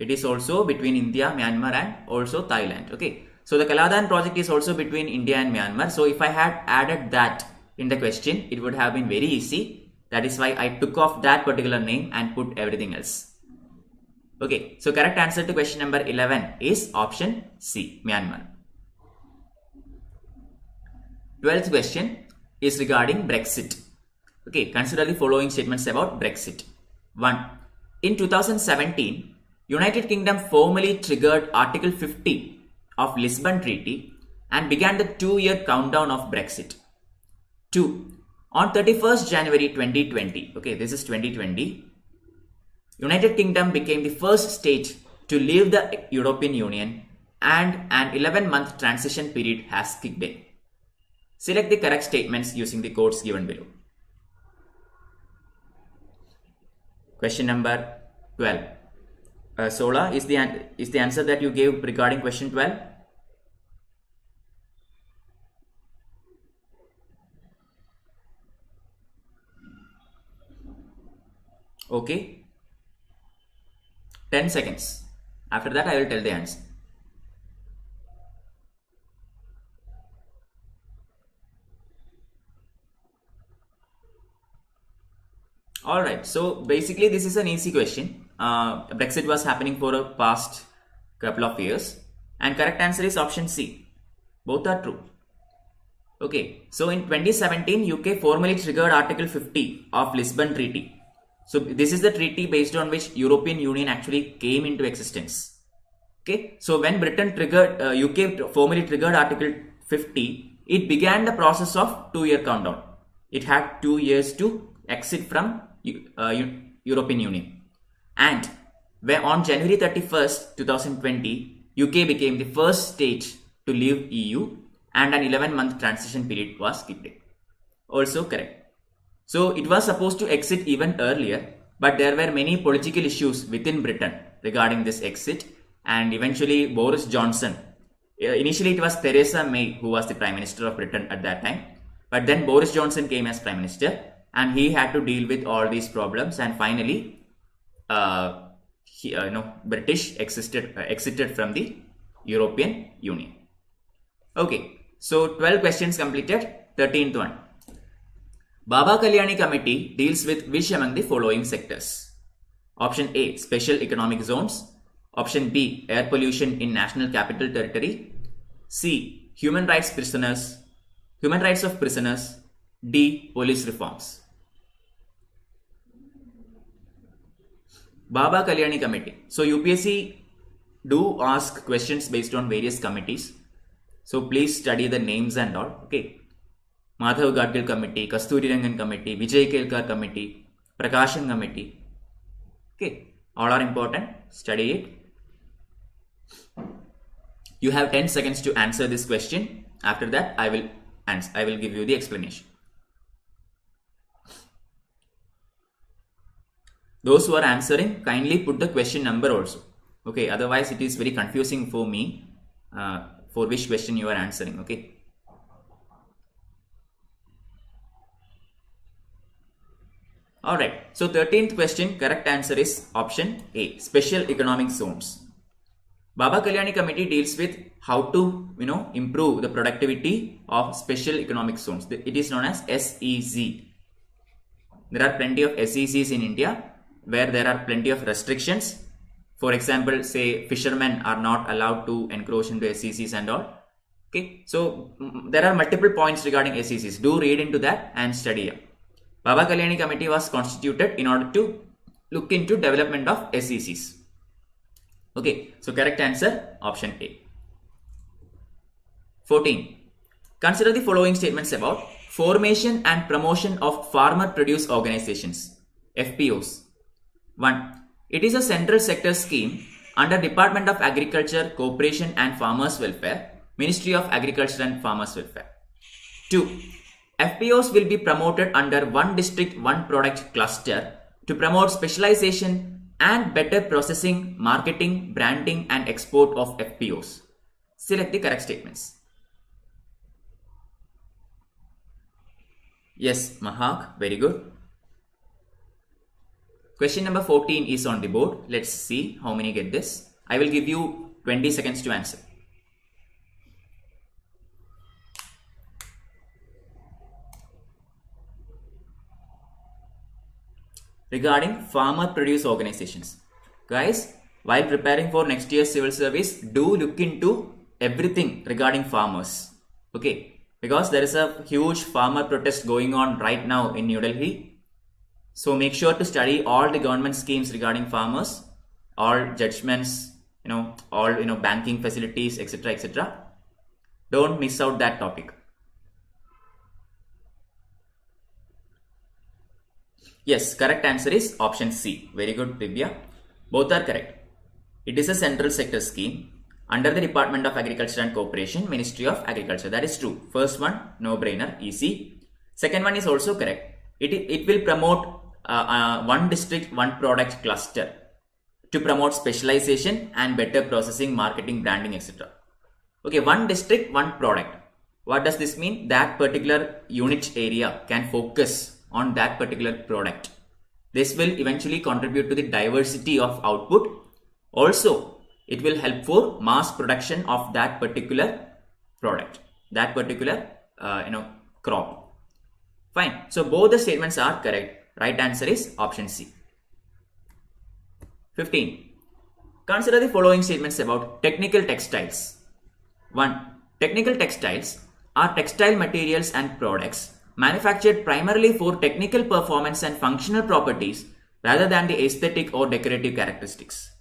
It is also between India, Myanmar, and also Thailand. Okay, so the Kaladan project is also between India and Myanmar. So if I had added that in the question, it would have been very easy. That is why I took off that particular name and put everything else. Okay, so correct answer to question number 11 is option C, Myanmar. 12th question is regarding Brexit. Okay, consider the following statements about Brexit. 1. In 2017, United Kingdom formally triggered Article 50 of Lisbon Treaty and began the 2-year countdown of Brexit. 2. On 31st January 2020, okay, this is 2020, United Kingdom became the first state to leave the European Union and an 11-month transition period has kicked in. Select the correct statements using the codes given below. Question number 12. Sola, is the answer that you gave regarding question 12? Okay. 10 seconds. After that, I will tell the answer. Alright, so basically this is an easy question. Brexit was happening for a past couple of years. And correct answer is option C. Both are true. Okay, so in 2017, UK formally triggered Article 50 of Lisbon Treaty. So this is the treaty based on which European Union actually came into existence. Okay, so when Britain triggered, UK formally triggered Article 50, it began the process of 2-year countdown. It had 2 years to exit from European Union. And on January 31st, 2020, UK became the first state to leave EU, and an 11-month transition period was skipped. Also correct. So it was supposed to exit even earlier, but there were many political issues within Britain regarding this exit, and eventually Boris Johnson, initially it was Theresa May who was the Prime Minister of Britain at that time, but then Boris Johnson came as Prime Minister and he had to deal with all these problems, and finally British exited from the European Union. Okay, so 12 questions completed. 13th one. Baba Kalyani Committee deals with which among the following sectors? Option A, special economic zones. Option B, air pollution in National Capital Territory. C, human rights of prisoners. D, police reforms. Baba Kalyani Committee. So UPSC do ask questions based on various committees. So please study the names and all. Okay. Madhav Gadgil Committee, Kasturi Rangan Committee, Vijay Kelkar Committee, Prakashan Committee. Okay. All are important. Study it. You have 10 seconds to answer this question. After that, I will give you the explanation. Those who are answering, kindly put the question number also. Okay, otherwise it is very confusing for me for which question you are answering. Okay. Alright, so 13th question, correct answer is option A, special economic zones. Baba Kalyani Committee deals with how to improve the productivity of special economic zones. It is known as SEZ. There are plenty of SEZs in India where there are plenty of restrictions. For example, say fishermen are not allowed to encroach into SEZs and all. Okay, so there are multiple points regarding SEZs. Do read into that and study up. Baba Kalyani Committee was constituted in order to look into development of SEZs. Okay, so correct answer option A. 14. Consider the following statements about formation and promotion of farmer produce organizations, FPOs. 1. It is a central sector scheme under Department of Agriculture, Cooperation and Farmers Welfare, Ministry of Agriculture and Farmers Welfare. 2. FPOs will be promoted under one district, one product cluster to promote specialization and better processing, marketing, branding and export of FPOs. Select the correct statements. Yes, Mahak, very good. Question number 14 is on the board. Let's see how many get this. I will give you 20 seconds to answer. Regarding farmer produce organizations. Guys, while preparing for next year's civil service, do look into everything regarding farmers. Okay, because there is a huge farmer protest going on right now in New Delhi. So make sure to study all the government schemes regarding farmers, all judgments, all banking facilities, etc., etc. Don't miss out that topic. Yes, correct answer is option C. Very good, Divya. Both are correct. It is a central sector scheme under the Department of Agriculture and Cooperation, Ministry of Agriculture. That is true. First one, no brainer, easy. Second one is also correct. It will promote one district, one product cluster to promote specialization and better processing, marketing, branding, etc. Okay, one district, one product. What does this mean? That particular unit area can focus on that particular product. This will eventually contribute to the diversity of output. Also, it will help for mass production of that particular product, that particular crop. Fine. So both the statements are correct. Right answer is option C. 15. Consider the following statements about technical textiles. 1. Technical textiles are textile materials and products manufactured primarily for technical performance and functional properties rather than the aesthetic or decorative characteristics.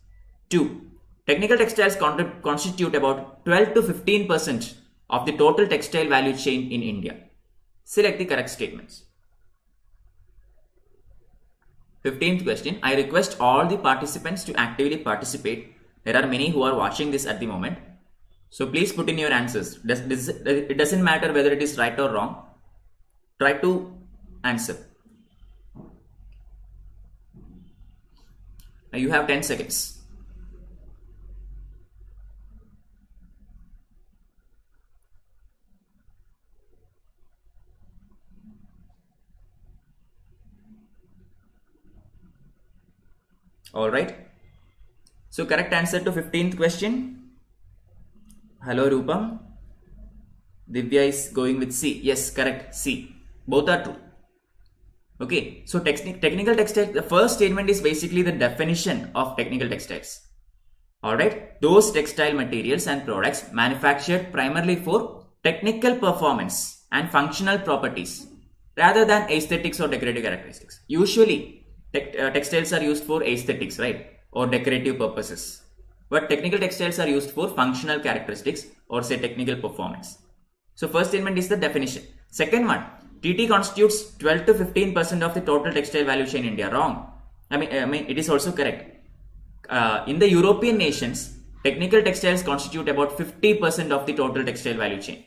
2. Technical textiles constitute about 12 to 15% of the total textile value chain in India. Select the correct statements. 15th question. I request all the participants to actively participate. There are many who are watching this at the moment. So please put in your answers. It doesn't matter whether it is right or wrong. Try to answer. Now you have 10 seconds. Alright. So correct answer to 15th question. Hello Rupam. Divya is going with C. Yes, correct. C. Both are true. Okay. So technical textile, the first statement is basically the definition of technical textiles. Alright. Those textile materials and products manufactured primarily for technical performance and functional properties rather than aesthetics or decorative characteristics. Usually, textiles are used for aesthetics, right? Or decorative purposes. But technical textiles are used for functional characteristics or say technical performance. So first statement is the definition. Second one, TT constitutes 12 to 15% of the total textile value chain in India. Wrong. I mean, it is also correct. In the European nations, technical textiles constitute about 50% of the total textile value chain.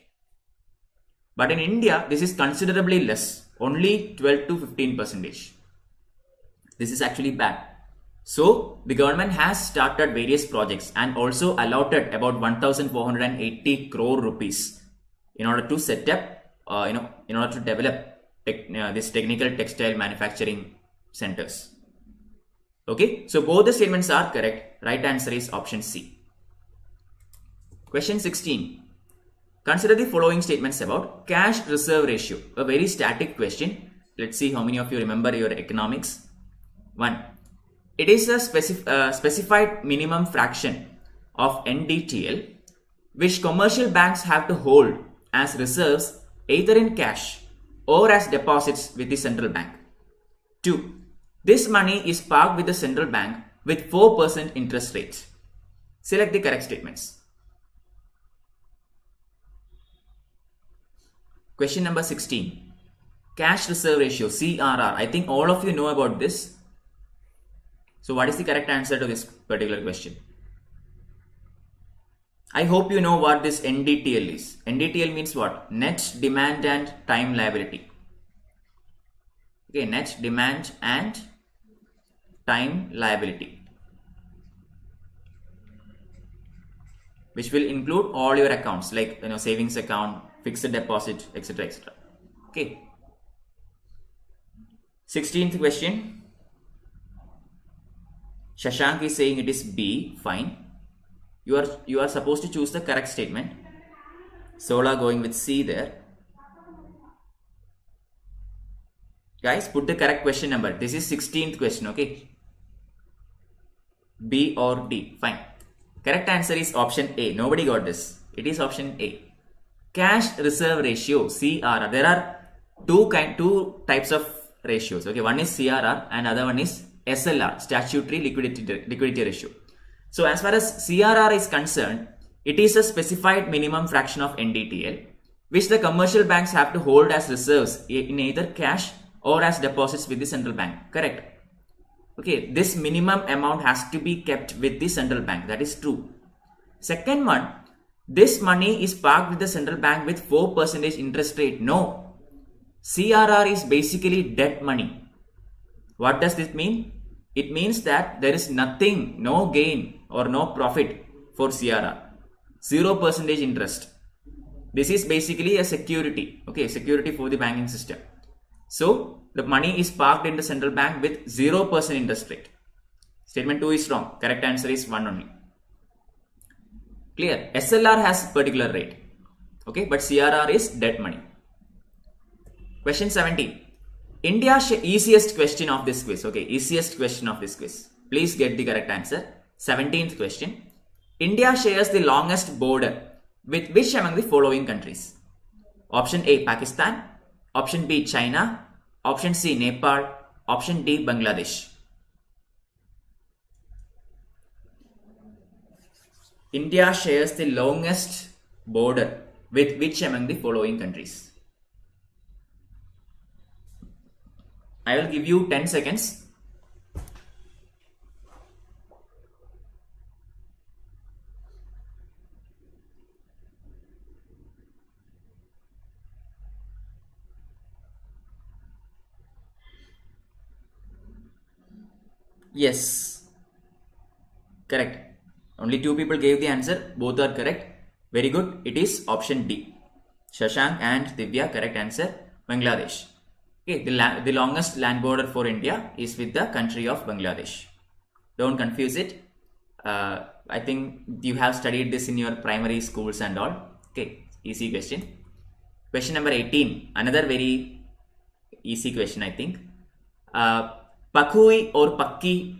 But in India, this is considerably less, only 12 to 15%. This is actually bad. So the government has started various projects and also allotted about 1,480 crore rupees in order to set up, in order to develop this technical textile manufacturing centers. Okay, so both the statements are correct. Right answer is option C. Question 16. Consider the following statements about cash reserve ratio. A very static question. Let's see how many of you remember your economics. 1. It is a specified minimum fraction of NDTL which commercial banks have to hold as reserves either in cash or as deposits with the central bank. 2. This money is parked with the central bank with 4% interest rate. Select the correct statements. Question number 16. Cash reserve ratio, CRR. I think all of you know about this. So what is the correct answer to this particular question? I hope you know what this NDTL is. NDTL means what? Net demand and time liability. Okay, net demand and time liability, which will include all your accounts like savings account, fixed deposit, etc. etc. Okay. 16th question. Shashank is saying it is B. Fine. You are supposed to choose the correct statement. Sola going with C there. Guys, put the correct question number. This is 16th question, okay? B or D. Fine. Correct answer is option A. Nobody got this. It is option A. Cash reserve ratio, CRR. There are two types of ratios. Okay, one is CRR and other one is SLR, statutory liquidity ratio. So as far as CRR is concerned, it is a specified minimum fraction of NDTL which the commercial banks have to hold as reserves in either cash or as deposits with the central bank. Correct? Okay, this minimum amount has to be kept with the central bank. That is true. Second one, this money is parked with the central bank with 4% interest rate. No. CRR is basically debt money. What does this mean? It means that there is nothing, no gain or no profit for CRR. 0% interest. This is basically a security. Okay, security for the banking system. So the money is parked in the central bank with 0% interest rate. Statement 2 is wrong. Correct answer is 1 only. Clear? SLR has particular rate. Okay, but CRR is debt money. Question 17. India's easiest question of this quiz. Okay, easiest question of this quiz. Please get the correct answer. 17th question. India shares the longest border with which among the following countries? Option A, Pakistan. Option B, China. Option C, Nepal. Option D, Bangladesh. India shares the longest border with which among the following countries? I will give you 10 seconds. Yes, correct. Only two people gave the answer. Both are correct. Very good. It is option D. Shashank and Divya, correct answer. Bangladesh. Okay, the longest land border for India is with the country of Bangladesh. Don't confuse it. I think you have studied this in your primary schools and all. Okay, easy question. Question number 18. Another very easy question, I think. Pakhui or Pakki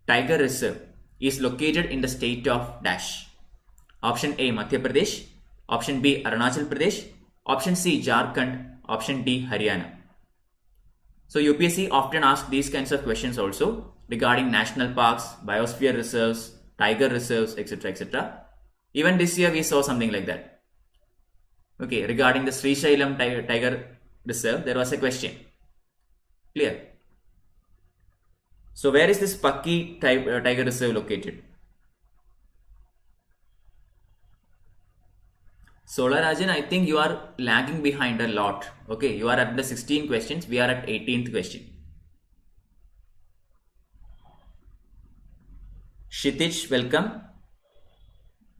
Tiger Reserve is located in the state of Dash. Option A, Madhya Pradesh. Option B, Arunachal Pradesh. Option C, Jharkhand. Option D, Haryana. So UPSC often asks these kinds of questions also regarding national parks, biosphere reserves, tiger reserves, etc. etc. Even this year we saw something like that. Okay, regarding the Srisailam Tiger Reserve, there was a question. Clear? So where is this Pakki Tiger Reserve located? Solarajan, I think you are lagging behind a lot. Okay, you are at the 16 questions. We are at 18th question. Kshitij, welcome.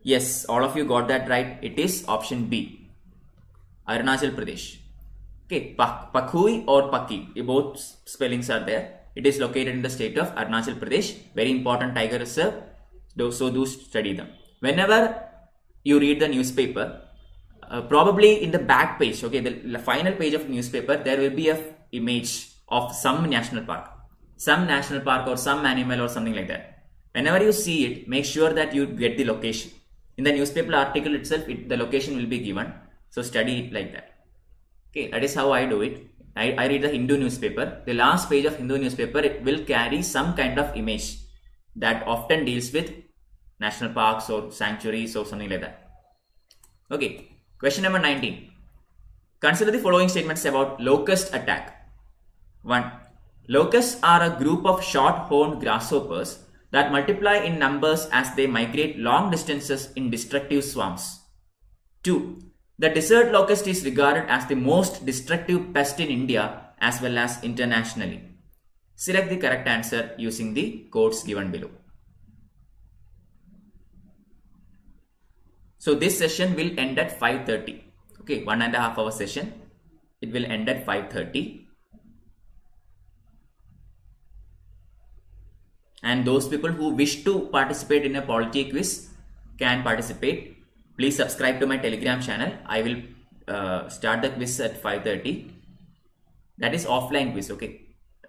Yes, all of you got that right. It is option B, Arunachal Pradesh. Okay, Pakhui or Pakki, both spellings are there. It is located in the state of Arunachal Pradesh. Very important tiger reserve. So do study them. Whenever you read the newspaper, probably in the back page, okay, the final page of newspaper, there will be a image of some national park or some animal or something like that. Whenever you see it, make sure that you get the location. In the newspaper article itself, the location will be given. So study it like that. Okay, that is how I do it. I read the Hindu newspaper. The last page of Hindu newspaper, it will carry some kind of image that often deals with national parks or sanctuaries or something like that. Okay. Question number 19. Consider the following statements about locust attack. 1. Locusts are a group of short-horned grasshoppers that multiply in numbers as they migrate long distances in destructive swarms. 2. The desert locust is regarded as the most destructive pest in India as well as internationally. Select the correct answer using the codes given below. So this session will end at 5:30. Okay, 1.5 hour session. It will end at 5:30. And those people who wish to participate in a polity quiz can participate. Please subscribe to my Telegram channel. I will start the quiz at 5:30. That is offline quiz, okay.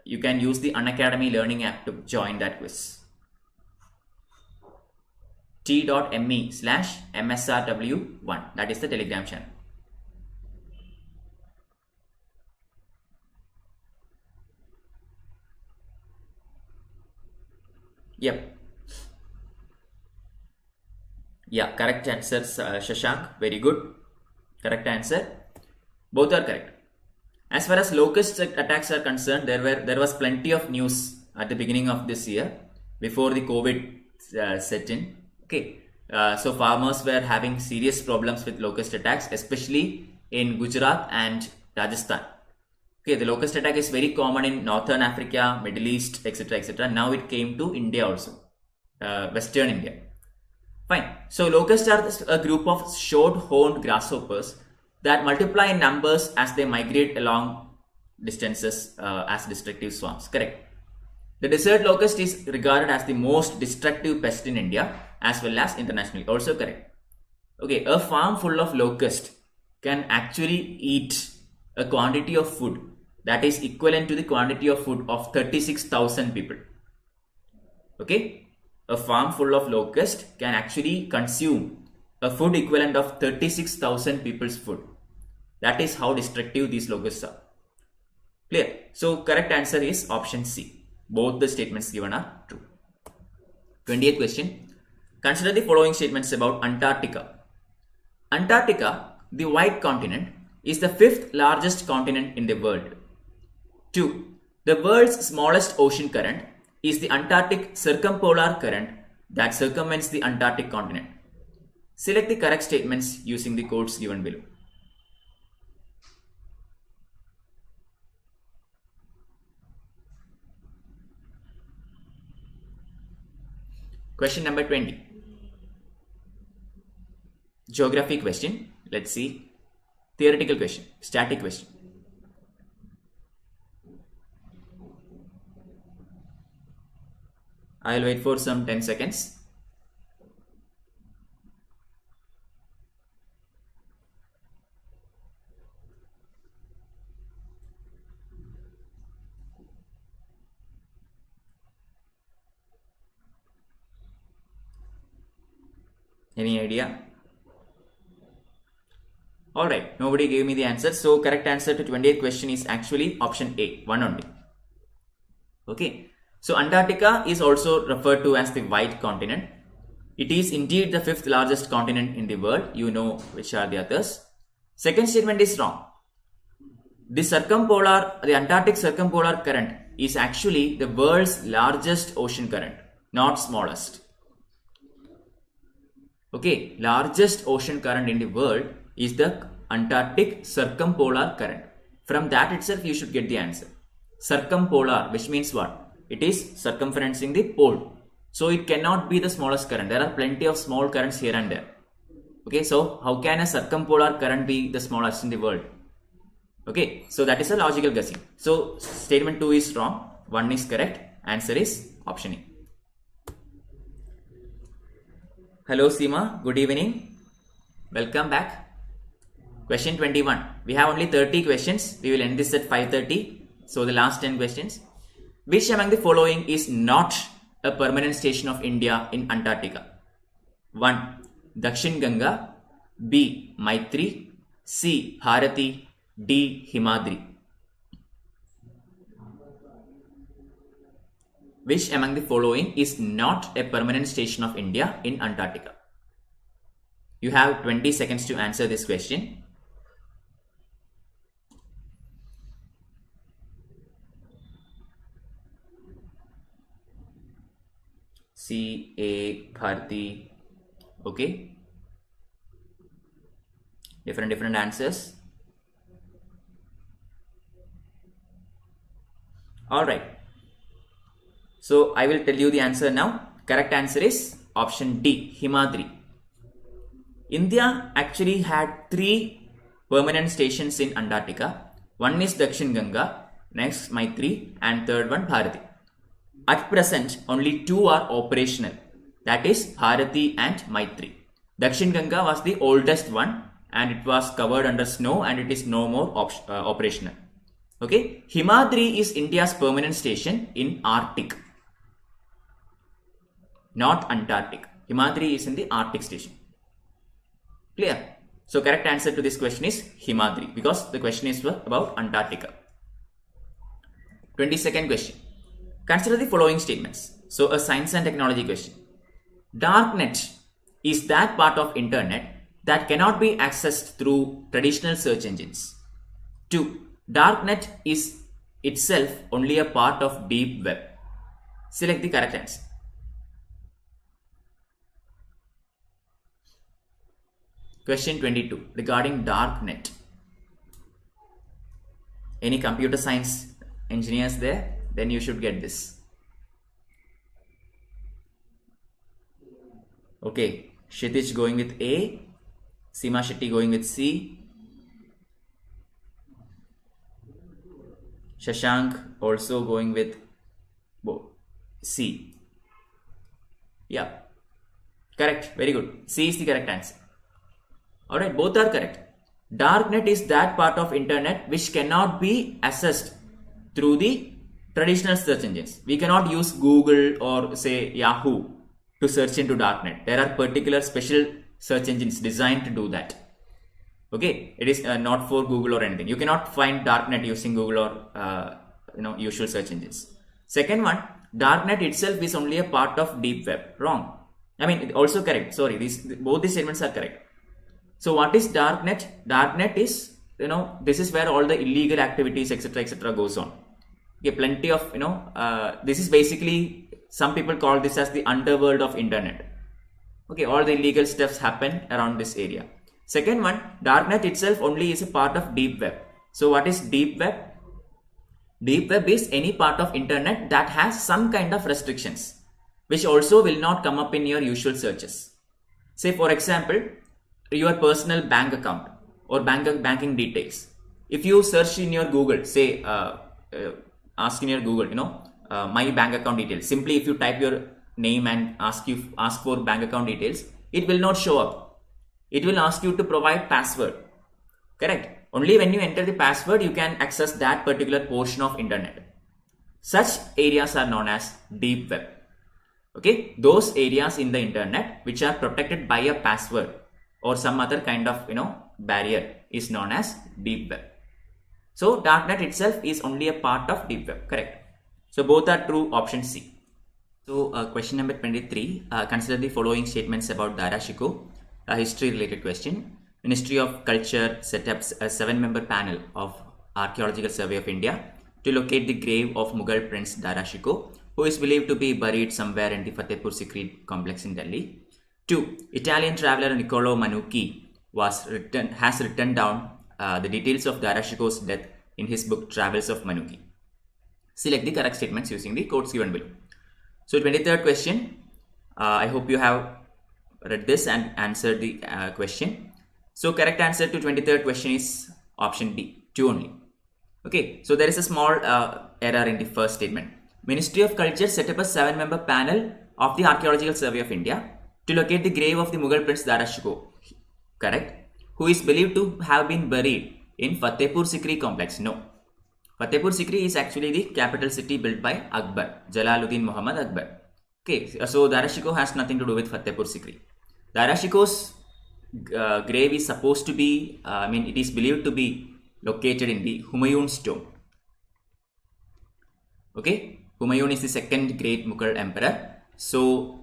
You can use the Unacademy learning app to join that quiz. t.me/msrw1. That is the Telegram channel. Yep. Yeah, correct answer, Shashank. Very good. Correct answer. Both are correct. As far as locust attacks are concerned, there was plenty of news at the beginning of this year before the COVID set in. Okay, so farmers were having serious problems with locust attacks, especially in Gujarat and Rajasthan. Okay, the locust attack is very common in Northern Africa, Middle East, etc. etc. Now it came to India also, Western India. Fine. So locusts are a group of short-horned grasshoppers that multiply in numbers as they migrate along distances as destructive swarms. Correct. The desert locust is regarded as the most destructive pest in India as well as internationally. Also correct. Okay, a farm full of locusts can actually eat a quantity of food that is equivalent to the quantity of food of 36,000 people. Okay, a farm full of locusts can actually consume a food equivalent of 36,000 people's food. That is how destructive these locusts are. Clear? So correct answer is option C. Both the statements given are true. 28th question. Consider the following statements about Antarctica. Antarctica, the white continent, is the 5th largest continent in the world. 2. The world's smallest ocean current is the Antarctic Circumpolar Current that circumvents the Antarctic continent. Select the correct statements using the codes given below. Question number 20. Geography question. Let's see. Theoretical question. Static question. I'll wait for some 10 seconds. Any idea? Alright, nobody gave me the answer. So correct answer to 28th question is actually option A, 1 only. Okay. So Antarctica is also referred to as the white continent. It is indeed the 5th largest continent in the world. You know which are the others. Second statement is wrong. The Antarctic circumpolar current is actually the world's largest ocean current, not smallest. Okay, largest ocean current in the world is the Antarctic circumpolar current. From that itself you should get the answer. Circumpolar, which means what? It is circumferencing the pole. So it cannot be the smallest current. There are plenty of small currents here and there. Okay, so how can a circumpolar current be the smallest in the world? Okay, so that is a logical guessing. So statement 2 is wrong. 1 is correct. Answer is option A. Hello Seema, good evening. Welcome back. Question 21. We have only 30 questions. We will end this at 5:30. So the last 10 questions. Which among the following is not a permanent station of India in Antarctica? 1. Dakshin Ganga. B. Maitri. C. Bharati. D. Himadri. Which among the following is not a permanent station of India in Antarctica? You have 20 seconds to answer this question. C, A, Bharati. Okay. Different answers. Alright. So I will tell you the answer now. Correct answer is option D, Himadri. India actually had 3 permanent stations in Antarctica. One is Dakshin Ganga, next Maitri, and third one Bharati. At present, only 2 are operational. That is Bharati and Maitri. Dakshin Ganga was the oldest one and it was covered under snow and it is no more operational. Okay, Himadri is India's permanent station in Arctic. Not Antarctic. Himadri is in the Arctic station. Clear? So correct answer to this question is Himadri because the question is about Antarctica. 22nd question. Consider the following statements. So a science and technology question. Darknet is that part of internet that cannot be accessed through traditional search engines. 2. Darknet is itself only a part of deep web. Select the correct answer. Question 22 regarding darknet. Any computer science engineers there? Then you should get this. Okay, Kshitij going with A, Seema Shetty going with C, Shashank also going with C. Yeah, correct, very good. C is the correct answer. Alright, both are correct. Darknet is that part of internet which cannot be accessed through the traditional search engines. We cannot use Google or say Yahoo to search into darknet. There are particular special search engines designed to do that. Okay, it is not for Google or anything. You cannot find darknet using Google or usual search engines. Second one, darknet itself is only a part of deep web. Wrong. I mean, also correct. Sorry, both these statements are correct. So what is darknet? Darknet is, this is where all the illegal activities, etc. goes on. Okay, plenty of, this is basically, some people call this as the underworld of internet. Okay, all the illegal stuffs happen around this area. Second one, darknet itself only is a part of deep web. So what is deep web? Deep web is any part of internet that has some kind of restrictions. which also will not come up in your usual searches. Say for example, your personal bank account or banking details. If you search in your Google, say ask in your Google, my bank account details. Simply if you type your name and ask for bank account details, it will not show up. It will ask you to provide password. Correct? Only when you enter the password, you can access that particular portion of internet. Such areas are known as deep web. Okay, those areas in the internet which are protected by a password or some other kind of barrier is known as deep web. So darknet itself is only a part of deep web. Correct? So both are true. Option C. So question number 23. Consider the following statements about Dara Shikoh. A history related question. Ministry of Culture set up a 7-member panel of Archaeological Survey of India to locate the grave of Mughal Prince Dara Shikoh, who is believed to be buried somewhere in the Fatehpur Sikri complex in Delhi. 2. Italian traveler Niccolo Manucci has written down the details of Dara Shikoh's death in his book Travels of Manucci. Select the correct statements using the codes given below. So 23rd question, I hope you have read this and answered the question. So correct answer to 23rd question is option D, 2 only. Okay, so there is a small error in the first statement. Ministry of Culture set up a 7-member panel of the Archaeological Survey of India to locate the grave of the Mughal Prince Dara Shikoh, correct, who is believed to have been buried in Fatehpur Sikri complex. No, Fatehpur Sikri is actually the capital city built by Akbar, Jalaluddin Muhammad Akbar. Okay, so Dara Shikoh has nothing to do with Fatehpur Sikri. Dara Shikoh's grave is supposed to be, it is believed to be located in the Humayun's tomb. Okay, Humayun is the second great Mughal emperor. So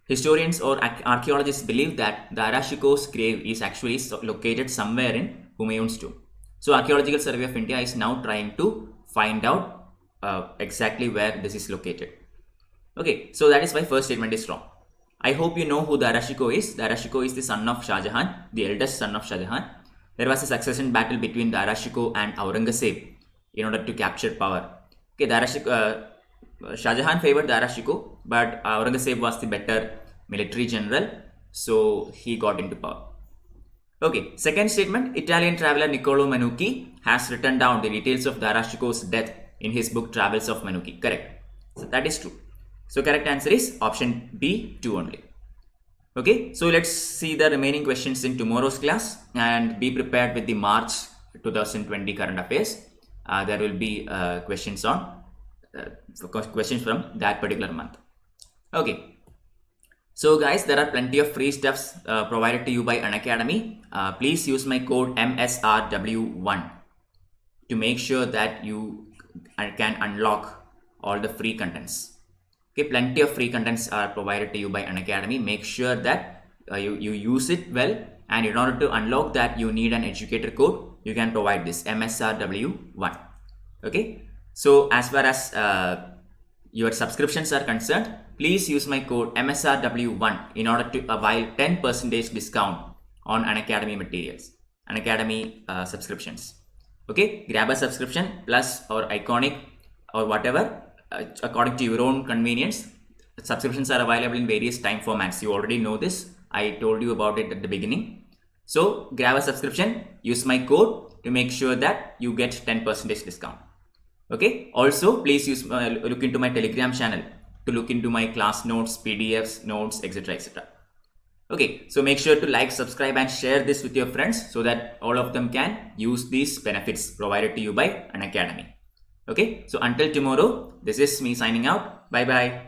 historians or archaeologists believe that Dara Shikoh's grave is actually located somewhere in Humayun's tomb. So Archaeological Survey of India is now trying to find out exactly where this is located. Okay, so that is why first statement is wrong. I hope you know who Dara Shikoh is. Dara Shikoh is the son of Shah Jahan, the eldest son of Shah Jahan. There was a succession battle between Dara Shikoh and Aurangzeb in order to capture power. Okay, Shah Jahan favored Dara Shikoh, but Aurangzeb was the better military general, so he got into power. Okay, second statement, Italian traveler Niccolo Manucci has written down the details of Dara Shikoh's death in his book Travels of Manucci. Correct. So that is true. So correct answer is option B, 2 only. Okay, so let's see the remaining questions in tomorrow's class and be prepared with the March 2020 current affairs. There will be questions from that particular month. Okay, so guys, there are plenty of free stuffs provided to you by Unacademy. Please use my code MSRW1 to make sure that you can unlock all the free contents. Okay, plenty of free contents are provided to you by Unacademy. Make sure that you use it well, and in order to unlock that, you need an educator code. You can provide this MSRW1. Okay, so as far as your subscriptions are concerned, please use my code MSRW1 in order to avail 10% discount on Unacademy materials, Unacademy subscriptions. Okay, grab a subscription plus or iconic or whatever. According to your own convenience. Subscriptions are available in various time formats. You already know this. I told you about it at the beginning. So grab a subscription, use my code to make sure that you get 10% discount. Okay. Also, please look into my Telegram channel to look into my class notes, PDFs, notes, etc. etc. Okay. So make sure to like, subscribe and share this with your friends so that all of them can use these benefits provided to you by Unacademy. Okay, so until tomorrow, this is me signing out. Bye bye.